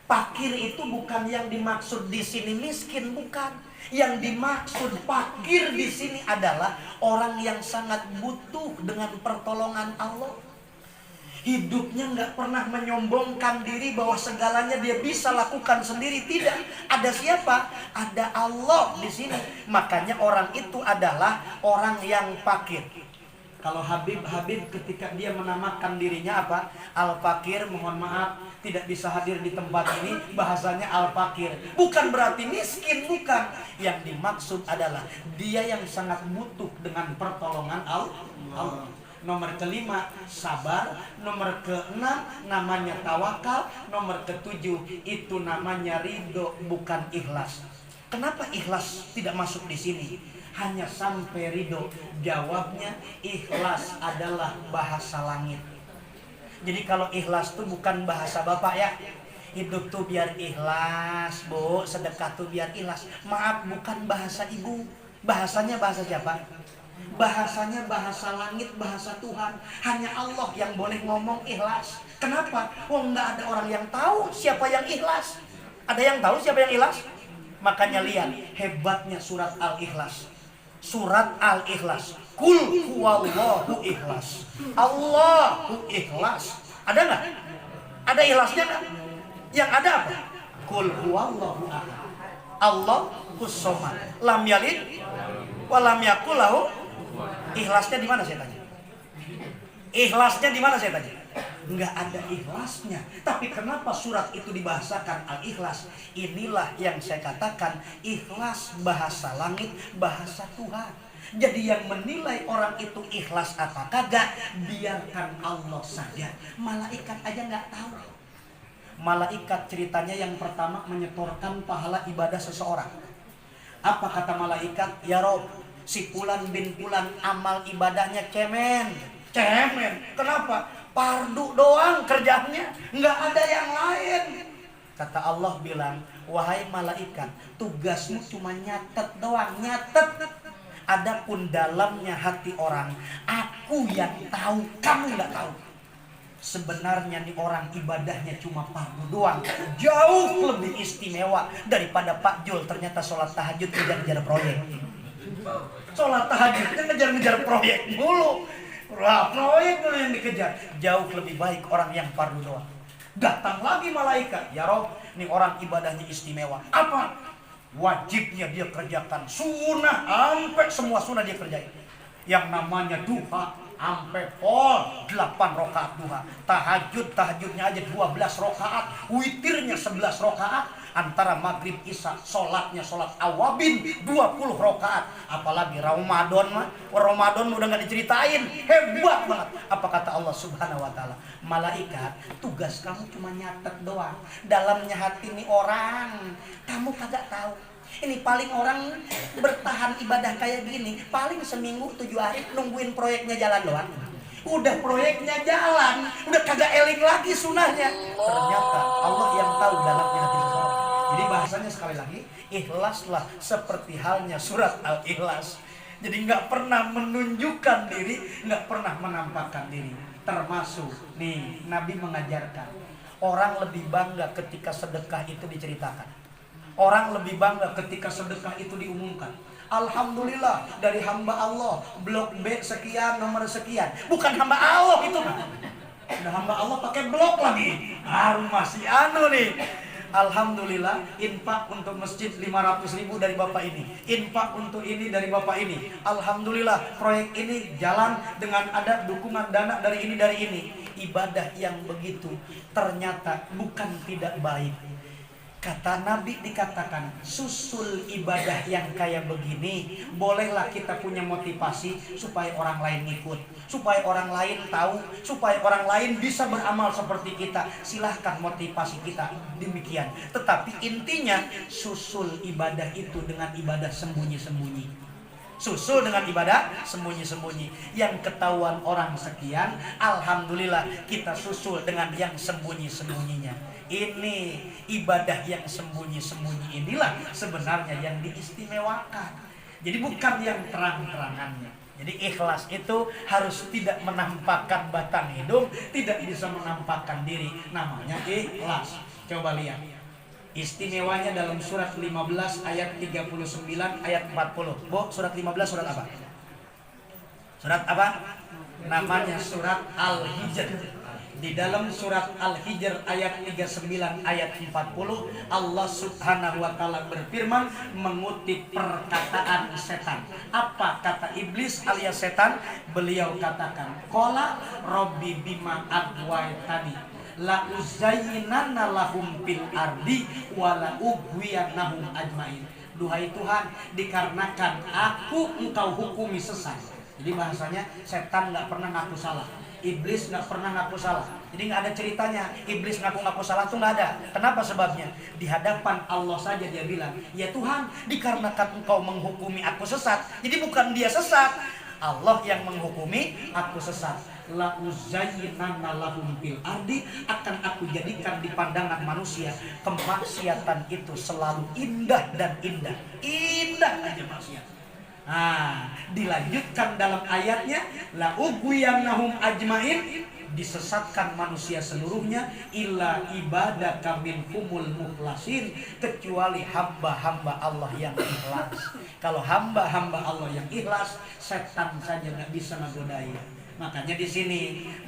Pakir itu bukan yang dimaksud di sini miskin, bukan. Yang dimaksud fakir di sini adalah orang yang sangat butuh dengan pertolongan Allah. Hidupnya nggak pernah menyombongkan diri bahwa segalanya dia bisa lakukan sendiri. Tidak. Ada siapa? Ada Allah di sini. Makanya orang itu adalah orang yang fakir. Kalau Habib ketika dia menamakan dirinya apa? Al-Fakir, mohon maaf, tidak bisa hadir di tempat ini, bahasanya Al-Fakir. Bukan berarti miskin, bukan. Yang dimaksud adalah dia yang sangat butuh dengan pertolongan Allah. Nomor kelima, sabar. Nomor keenam, namanya tawakal. Nomor ketujuh, itu namanya ridho, bukan ikhlas. Kenapa ikhlas tidak masuk di sini? Hanya sampai ridho. Jawabnya, ikhlas adalah bahasa langit. Jadi kalau ikhlas tuh bukan bahasa bapak ya. Hidup tuh biar ikhlas, bu. Sedekah tuh biar ikhlas. Maaf, bukan bahasa ibu. Bahasanya bahasa siapa? Bahasanya bahasa langit, bahasa Tuhan. Hanya Allah yang boleh ngomong ikhlas. Kenapa? Nggak ada orang yang tahu siapa yang ikhlas. Ada yang tahu siapa yang ikhlas? Makanya lihat hebatnya surat Al-Ikhlas. Surat Al-Ikhlas. Kul huwallahu ikhlas. Allahu ikhlas. Ada nggak? Ada ikhlasnya nggak? Yang ada apa? Kul huwallahu ahad. Allahus somad. Lam yalid wa lam yakul lahu. Ikhlasnya di mana saya tanya? Ikhlasnya di mana saya tanya? Nggak ada ikhlasnya. Tapi kenapa surat itu dibahasakan al-ikhlas? Inilah yang saya katakan, ikhlas bahasa langit, bahasa Tuhan. Jadi yang menilai orang itu ikhlas apa kagak, biarkan Allah saja. Malaikat aja nggak tahu. Malaikat ceritanya yang pertama menyetorkan pahala ibadah seseorang. Apa kata malaikat? Ya Rob, si Fulan bin Fulan amal ibadahnya cemen. Cemen. Kenapa? Pardu doang kerjanya, nggak ada yang lain. Kata Allah bilang, wahai malaikat, tugasmu cuma nyatet doang, nyatet. Adapun dalamnya hati orang, aku yang tahu, kamu nggak tahu. Sebenarnya nih orang ibadahnya cuma pardu doang, jauh lebih istimewa daripada Pak Jul. Ternyata sholat tahajud ngejar-ngejar proyek. Sholat tahajudnya ngejar-ngejar proyek mulu. Wah, proyek dulu yang dikejar. Jauh lebih baik orang yang fardu doang. Datang lagi malaikat. Ya Rob, ini orang ibadahnya istimewa. Apa? Wajibnya dia kerjakan. Sunnah, sampai semua sunnah dia kerjain. Yang namanya duha, sampai pol 8 rakaat duha. Tahajudnya aja 12 rakaat. Witirnya 11 rakaat. Antara maghrib isya, sholatnya sholat awabin 20 rakaat. Apalagi Ramadan mah, Ramadan udah nggak diceritain, hebat banget. Apa kata Allah Subhanahu Wa Taala? Malaikat, tugas kamu cuma nyatet doang. Dalamnya hati nih orang, kamu kagak tahu. Ini paling orang bertahan ibadah kayak gini, paling seminggu 7 hari nungguin proyeknya jalan doang. Udah proyeknya jalan, udah kagak eling lagi sunahnya. Ternyata Allah yang tahu dalamnya hati seseorang. Jadi bahasanya sekali lagi, ikhlaslah seperti halnya surat Al-Ikhlas. Jadi nggak pernah menunjukkan diri, nggak pernah menampakkan diri. Termasuk nih Nabi mengajarkan, orang lebih bangga ketika sedekah itu diceritakan. Orang lebih bangga ketika sedekah itu diumumkan. Alhamdulillah dari hamba Allah, blok B sekian, nomor sekian. Bukan hamba Allah itu. Udah hamba Allah pakai blok lagi. Masih nih. Alhamdulillah, infak untuk masjid 500.000 dari bapak ini, infak untuk ini dari bapak ini. Alhamdulillah, proyek ini jalan dengan ada dukungan dana dari ini. Ibadah yang begitu ternyata bukan tidak baik. Kata Nabi dikatakan, susul ibadah yang kayak begini, bolehlah kita punya motivasi supaya orang lain ikut, supaya orang lain tahu, supaya orang lain bisa beramal seperti kita. Silahkan motivasi kita demikian. Tetapi intinya, susul ibadah itu dengan ibadah sembunyi-sembunyi. Susul dengan ibadah sembunyi-sembunyi. Yang ketahuan orang sekian, alhamdulillah kita susul dengan yang sembunyi-sembunyinya. Ini ibadah yang sembunyi-sembunyi inilah sebenarnya yang diistimewakan. Jadi bukan yang terang-terangannya. Jadi ikhlas itu harus tidak menampakkan batang hidung, tidak bisa menampakkan diri. Namanya ikhlas. Coba lihat. Istimewanya dalam surat 15 ayat 39 ayat 40. Bu, surat 15 surat apa? Surat apa? Namanya surat Al-Hijr. Di dalam surat Al-Hijr ayat 39 ayat 40, Allah Subhanahu wa taala berfirman mengutip perkataan setan. Apa kata iblis alias setan? Beliau katakan, qala rabbi bima aghwaytani la uzayyinanna lahum fil ardi wa la ughwiyannahum ajmain. Duhai Tuhan, dikarenakan engkau hukumi sesat. Jadi bahasanya setan nggak pernah ngaku salah, iblis nggak pernah ngaku salah. Jadi nggak ada ceritanya iblis ngaku-ngaku salah, tuh nggak ada. Kenapa sebabnya? Di hadapan Allah saja dia bilang, ya Tuhan, dikarenakan engkau menghukumi aku sesat. Jadi bukan dia sesat, Allah yang menghukumi aku sesat. La uzayyinanna lahum fil ardi, akan aku jadikan di pandangan manusia kemaksiatan itu selalu indah dan indah. Indah aja maksiat. Dilanjutkan dalam ayatnya la ughwiyannahum ajmain, disesatkan manusia seluruhnya illa ibadaka minhumul mukhlasin, kecuali hamba-hamba Allah yang ikhlas. Kalau hamba-hamba Allah yang ikhlas, setan saja nggak bisa menggodai. Makanya di sini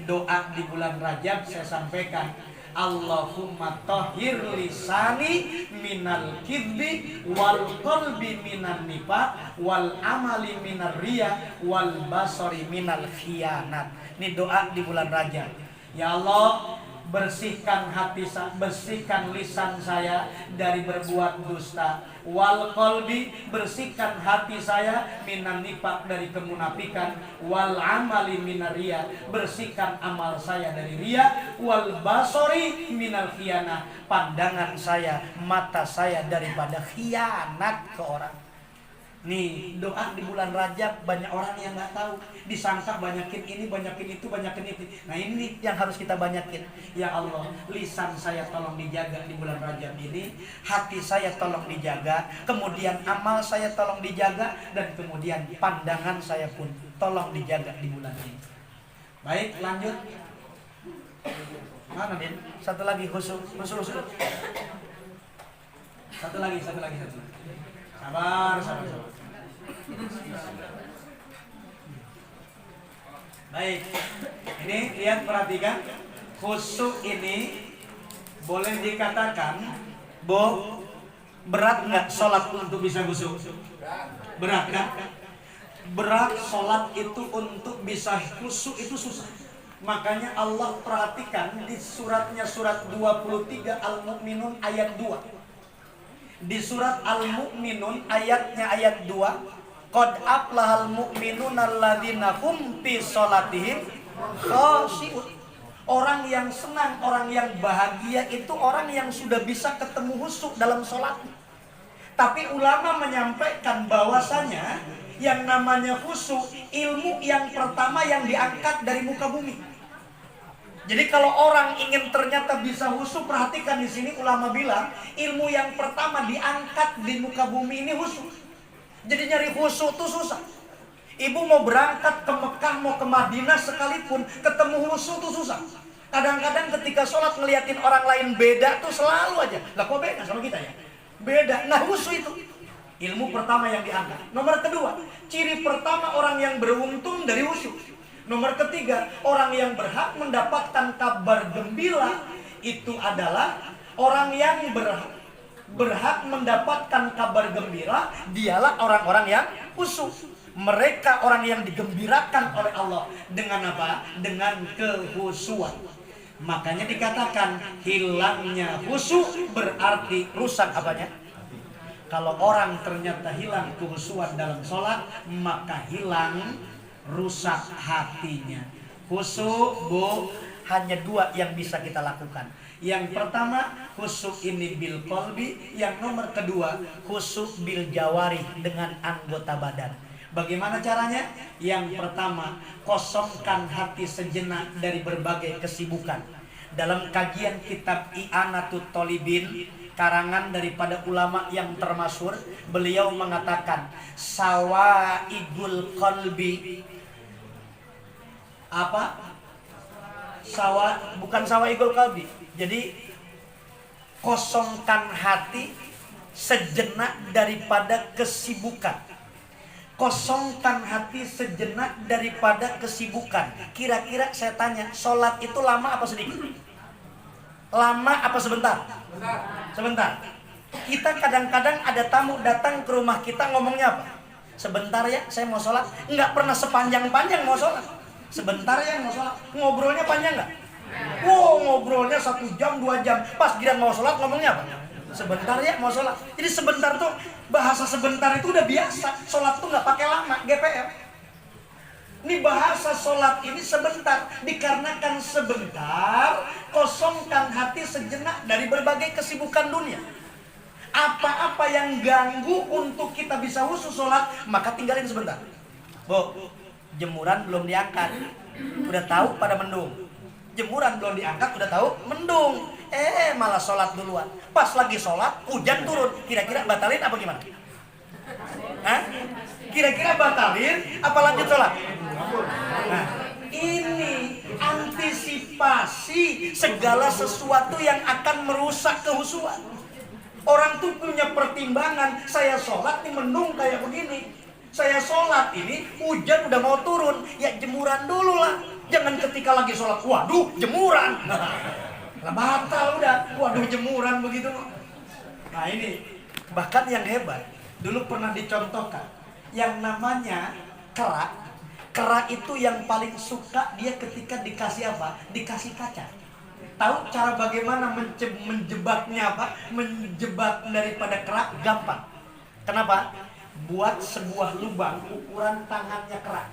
doa di bulan Rajab saya sampaikan, Allahumma tahhir lisani minal kidbi wal qalbi minan nifaq wal amali minar riya wal basari minal khianat. Ini doa di bulan Rajab. Ya Allah, bersihkan hati saya, bersihkan lisan saya dari berbuat dusta. Wal qalbi, bersihkan hati saya minan nifaq, dari kemunafikan. Wal amali minar riya, bersihkan amal saya dari riya. Wal basari minal khianah, pandangan saya, mata saya daripada khianat ke orang. Nih doa di bulan Rajab banyak orang yang nggak tahu, disangka banyakin ini, banyakin itu, banyakin itu. Nah ini yang harus kita banyakin. Ya Allah, lisan saya tolong dijaga di bulan Rajab ini, hati saya tolong dijaga, kemudian amal saya tolong dijaga, dan kemudian pandangan saya pun tolong dijaga di bulan ini. Baik, lanjut. Mana Din? Satu lagi khusus. Satu lagi. Sabar. Baik, ini lihat, perhatikan. Khusyuk ini boleh dikatakan, berat nggak sholat untuk bisa khusyuk? Berat kan? Berat sholat itu untuk bisa khusyuk itu susah. Makanya Allah perhatikan di suratnya, surat 23 Al-Mu'minun ayat 2. Di surat Al-Mu'minun ayatnya ayat 2, qad aflahal mu'minuna alladzina hum fi sholatihim khashi'un. Orang yang senang, orang yang bahagia itu orang yang sudah bisa ketemu khusyuk dalam sholat. Tapi ulama menyampaikan bahwasanya yang namanya khusyuk, ilmu yang pertama yang diangkat dari muka bumi. Jadi kalau orang ingin ternyata bisa khusyuk, perhatikan di sini ulama bilang ilmu yang pertama diangkat di muka bumi ini khusyuk. Jadi nyari khusyuk itu susah. Ibu mau berangkat ke Mekah, mau ke Madinah sekalipun, ketemu khusyuk itu susah. Kadang-kadang ketika sholat ngeliatin orang lain beda tuh selalu aja. Lah kok beda sama kita ya? Beda. Nah khusyuk itu ilmu pertama yang diangkat. Nomor kedua, ciri pertama orang yang beruntung dari khusyuk. Nomor ketiga, orang yang berhak mendapatkan kabar gembira itu adalah orang yang berhak mendapatkan kabar gembira, dialah orang-orang yang khusyuk. Mereka orang yang digembirakan oleh Allah dengan apa? Dengan kekhusyuan. Makanya dikatakan hilangnya khusyuk berarti rusak apanya? Kalau orang ternyata hilang kekhusyuan dalam sholat, maka hilang, rusak hatinya. Khusyuk, hanya dua yang bisa kita lakukan. Yang pertama, khusyuk ini bil qalbi. Yang nomor kedua, khusyuk bil jawarih, dengan anggota badan. Bagaimana caranya? Yang pertama, kosongkan hati sejenak dari berbagai kesibukan. Dalam kajian kitab I'anatut Thalibin, karangan daripada ulama yang termasyhur, beliau mengatakan sawaigul qalbi. Apa? Bukan sawaigul qalbi. Jadi kosongkan hati sejenak daripada kesibukan. Kosongkan hati sejenak daripada kesibukan. Kira-kira saya tanya, sholat itu lama apa sedikit? Lama apa sebentar? Sebentar. Kita kadang-kadang ada tamu datang ke rumah kita, ngomongnya apa? Sebentar ya, saya mau sholat. Nggak pernah sepanjang-panjang mau sholat. Sebentar ya mau sholat. Ngobrolnya panjang nggak? Wow, ngobrolnya 1 jam, 2 jam. Pas giliran mau sholat ngomongnya apa? Sebentar ya mau sholat. Jadi sebentar tuh, bahasa sebentar itu udah biasa. Sholat tuh nggak pakai lama, GPR. Ini bahasa sholat ini sebentar. Dikarenakan sebentar, kosongkan hati sejenak dari berbagai kesibukan dunia. Apa-apa yang ganggu untuk kita bisa khusyuk sholat, maka tinggalin sebentar. Jemuran belum diangkat, udah tahu pada mendung. Jemuran belum diangkat, udah tahu mendung. Malah sholat duluan. Pas lagi sholat, hujan turun. Kira-kira batalin apa gimana? Hah? Kira-kira batalin apa lanjut sholat? Nah, ini antisipasi segala sesuatu yang akan merusak kehusuan. Orang tuh punya pertimbangan, saya sholat nih mendung kayak begini, saya sholat ini hujan udah mau turun, ya jemuran dulu lah. Jangan ketika lagi sholat, waduh jemuran, lah batal udah, waduh jemuran begitu. Nah ini, bahkan yang hebat, dulu pernah dicontohkan, yang namanya kera. Kera itu yang paling suka dia ketika dikasih apa? Dikasih kaca. Tahu cara bagaimana menjebaknya apa? Menjebak daripada kera gampang. Kenapa? Buat sebuah lubang ukuran tangannya kera.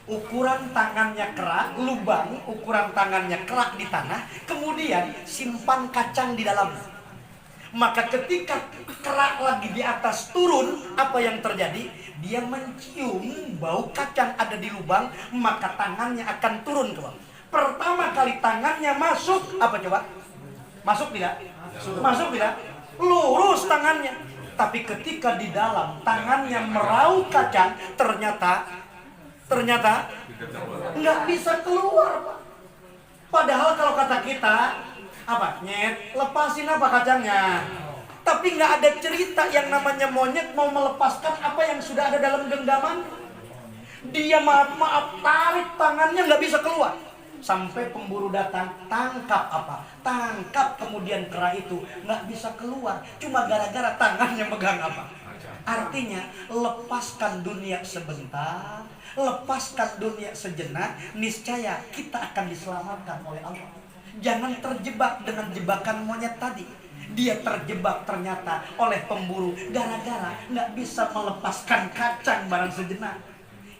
Ukuran tangannya kera, lubang ukuran tangannya kera di tanah, kemudian simpan kacang di dalamnya. Maka ketika kera lagi di atas turun, apa yang terjadi? Dia mencium bau kacang ada di lubang, maka tangannya akan turun ke bawah. Pertama kali tangannya masuk, apa coba? Masuk tidak? Masuk tidak? Lurus tangannya. Tapi ketika di dalam tangannya meraup kacang, ternyata nggak bisa keluar, Pak. Padahal kalau kata kita apa? Nyet, lepasin apa kacangnya. Tapi nggak ada cerita yang namanya monyet mau melepaskan apa yang sudah ada dalam genggaman. Dia maaf tarik tangannya nggak bisa keluar. Sampai pemburu datang, tangkap apa? Tangkap, kemudian kera itu nggak bisa keluar. Cuma gara-gara tangannya megang apa? Artinya lepaskan dunia sebentar, lepaskan dunia sejenak, niscaya kita akan diselamatkan oleh Allah. Jangan terjebak dengan jebakan monyet tadi. Dia terjebak ternyata oleh pemburu gara-gara nggak bisa melepaskan kacang barang sejenak.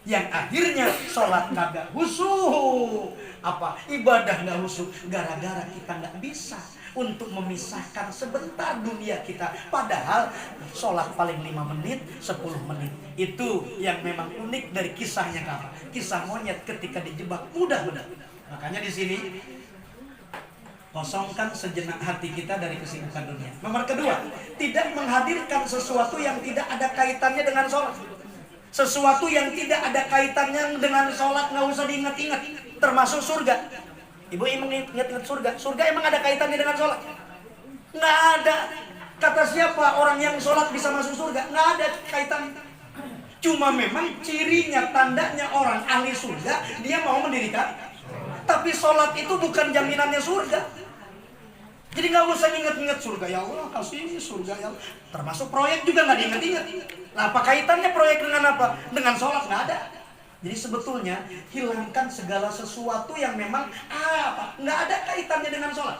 Yang akhirnya sholat kagak khusyuk, apa ibadah nggak khusyuk gara-gara kita nggak bisa untuk memisahkan sebentar dunia kita. Padahal sholat paling 5 menit, 10 menit. Itu yang memang unik dari kisahnya apa? Kisah monyet ketika dijebak mudah-mudah. Makanya di sini kosongkan sejenak hati kita dari kesibukan dunia. Nomor kedua, tidak menghadirkan sesuatu yang tidak ada kaitannya dengan sholat. Sesuatu yang tidak ada kaitannya dengan sholat nggak usah diingat-ingat. Termasuk surga. Ibu emang ingat-ingat surga? Surga emang ada kaitannya dengan sholat? Nggak ada. Kata siapa orang yang sholat bisa masuk surga? Nggak ada kaitannya. Cuma memang cirinya, tandanya orang ahli surga, dia mau mendirikan. Tapi sholat itu bukan jaminannya surga. Jadi nggak usah ingat-ingat surga, ya Allah kasih surga ya Allah. Termasuk proyek juga nggak diingat-ingat. Nah, apa kaitannya proyek dengan apa? Dengan sholat nggak ada. Jadi sebetulnya hilangkan segala sesuatu yang memang nggak ada kaitannya dengan sholat.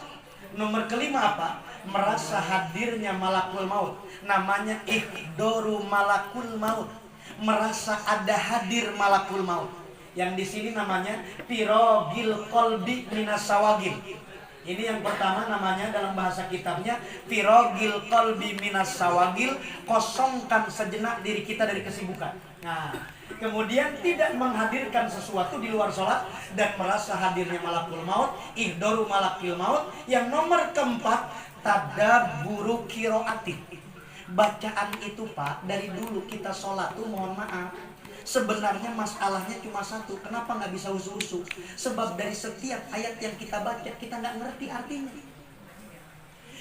Nomor kelima apa? Merasa hadirnya malakul maut. Namanya ihdoru malakul maut. Merasa ada hadir malakul maut. Yang di sini namanya pirogil kolbi minas sawagil. Ini yang pertama namanya dalam bahasa kitabnya firogil qalbi minas sawagil, kosongkan sejenak diri kita dari kesibukan. Nah, kemudian tidak menghadirkan sesuatu di luar sholat dan merasa hadirnya malakul maut, ihdoru malakil maut. Yang nomor keempat, tadabburu qiraatin. Bacaan itu Pak, dari dulu kita sholat tuh mohon maaf, sebenarnya masalahnya cuma satu. Kenapa nggak bisa usul-usul? Sebab dari setiap ayat yang kita baca, kita nggak ngerti artinya.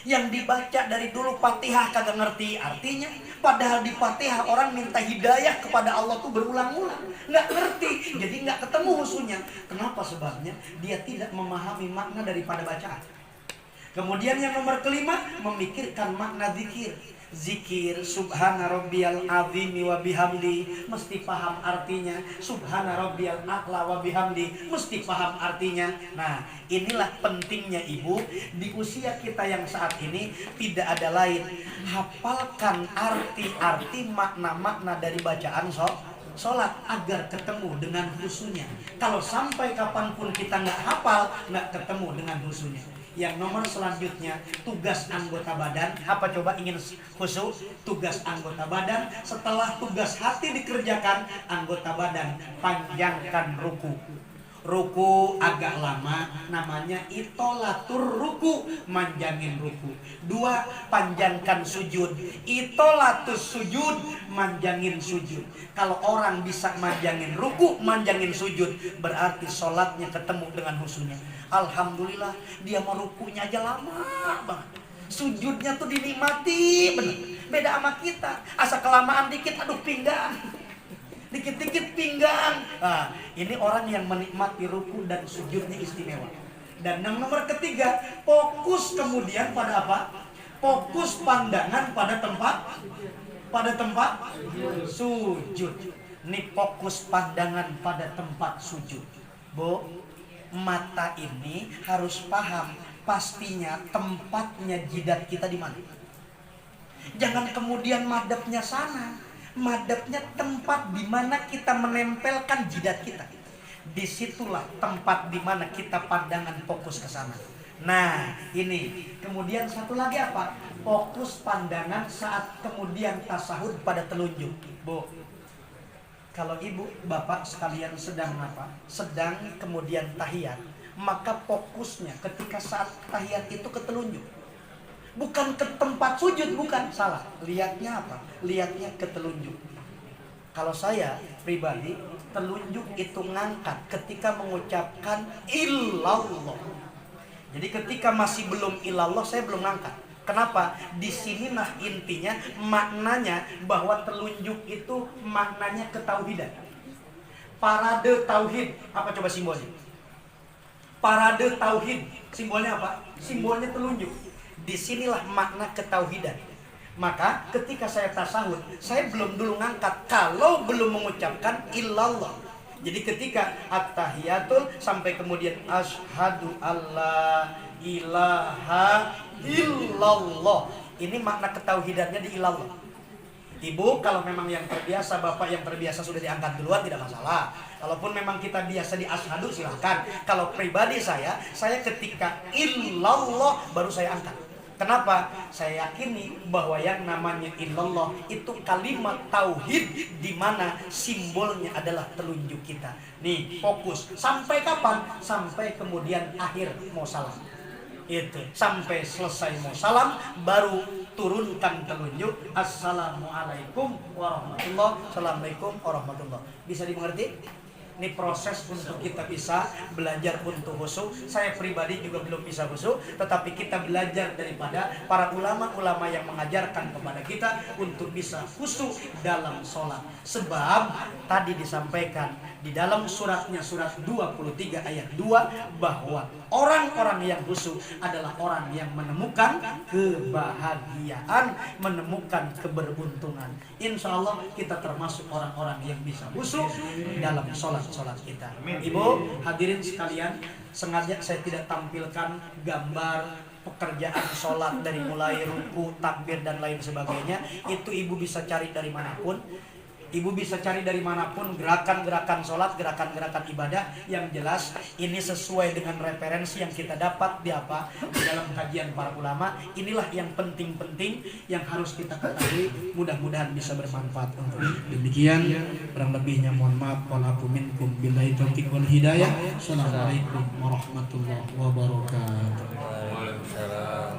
Yang dibaca dari dulu Fatihah kagak ngerti artinya. Padahal di Fatihah orang minta hidayah kepada Allah tuh berulang-ulang. Nggak ngerti, jadi nggak ketemu usulnya. Kenapa sebabnya? Dia tidak memahami makna daripada bacaan. Kemudian yang nomor kelima, memikirkan makna zikir. Zikir subhana rabbiyal azimi wa bihamdi, mesti paham artinya. Subhana rabbiyal a'la wa bihamdi, mesti paham artinya. Nah, inilah pentingnya ibu di usia kita yang saat ini. Tidak ada lain, hafalkan arti-arti makna-makna dari bacaan sholat agar ketemu dengan khusyuknya. Kalau sampai kapanpun kita nggak hafal, nggak ketemu dengan khusyuknya. Yang nomor selanjutnya, tugas anggota badan. Apa coba ingin khusyuk? Tugas anggota badan. Setelah tugas hati dikerjakan, anggota badan panjangkan ruku. Ruku agak lama, namanya itolatur ruku, manjangin ruku. 2, panjangkan sujud, itolatus sujud, manjangin sujud. Kalau orang bisa manjangin ruku, manjangin sujud, berarti sholatnya ketemu dengan khusyuknya. Alhamdulillah, dia mau rukunya aja lama banget, sujudnya tuh dinikmati bener. Beda sama kita, asa kelamaan dikit, aduh pinggang, dikit-dikit pinggang. Nah, ini orang yang menikmati ruku dan sujudnya istimewa. Dan yang nomor ketiga, fokus kemudian pada apa? Fokus pandangan pada tempat sujud. Ini fokus pandangan pada tempat sujud. Bu, mata ini harus paham pastinya tempatnya jidat kita di mana. Jangan kemudian madhabnya sana. Madhabnya tempat di mana kita menempelkan jidat kita. Disitulah tempat di mana kita pandangan fokus ke sana. Nah, ini. Kemudian satu lagi apa? Fokus pandangan saat kemudian tasahud pada telunjuk. Bu, kalau ibu, bapak sekalian sedang apa? Sedang kemudian tahiyat, maka fokusnya ketika saat tahiyat itu ke telunjuk. Bukan ke tempat sujud, bukan, salah. Lihatnya apa? Lihatnya ke telunjuk. Kalau saya pribadi, telunjuk itu ngangkat ketika mengucapkan illallah. Jadi ketika masih belum illallah, saya belum ngangkat. Kenapa? Di sini nah intinya, maknanya bahwa telunjuk itu maknanya ketauhidan. Parade tauhid, apa coba simbolnya? Parade tauhid, simbolnya apa? Simbolnya telunjuk. Disinilah makna ketauhidan. Maka ketika saya tasahud, saya belum dulu ngangkat kalau belum mengucapkan illallah. Jadi ketika at-tahiyatul sampai kemudian asyhadu alla ilaha illallah, ini makna ketauhidannya di ilallah. Ibu kalau memang yang terbiasa, bapak yang terbiasa sudah diangkat duluan tidak masalah. Kalaupun memang kita biasa di asyhadu silahkan. Kalau pribadi saya ketika illallah baru saya angkat. Kenapa? Saya yakini bahwa yang namanya illallah itu kalimat tauhid di mana simbolnya adalah telunjuk kita. Nih, fokus. Sampai kapan? Sampai kemudian akhir mau salam. Itu. Sampai selesai mau salam baru turunkan telunjuk. Assalamualaikum warahmatullahi wabarakatuh. Assalamualaikum warahmatullahi wabarakatuh. Bisa dimengerti? Ini proses untuk kita bisa belajar untuk khusyuk. Saya pribadi juga belum bisa khusyuk, tetapi kita belajar daripada para ulama-ulama yang mengajarkan kepada kita untuk bisa khusyuk dalam sholat. Sebab tadi disampaikan di dalam suratnya, surat 23 ayat 2, bahwa orang-orang yang khusyuk adalah orang yang menemukan kebahagiaan, menemukan keberuntungan. Insya Allah kita termasuk orang-orang yang bisa khusyuk dalam sholat kita. Ibu hadirin sekalian, sengaja saya tidak tampilkan gambar pekerjaan sholat dari mulai ruku, takbir dan lain sebagainya. Itu ibu bisa cari dari manapun. Ibu bisa cari dari manapun gerakan-gerakan sholat, gerakan-gerakan ibadah. Yang jelas ini sesuai dengan referensi yang kita dapat di apa? Di dalam kajian para ulama. Inilah yang penting-penting yang harus kita ketahui. Mudah-mudahan bisa bermanfaat untuk demikian. Kurang lebihnya mohon maaf. Walafu minkum billahi taufiq wal hidayah. Assalamualaikum warahmatullahi wabarakatuh. Waalaikumsalam.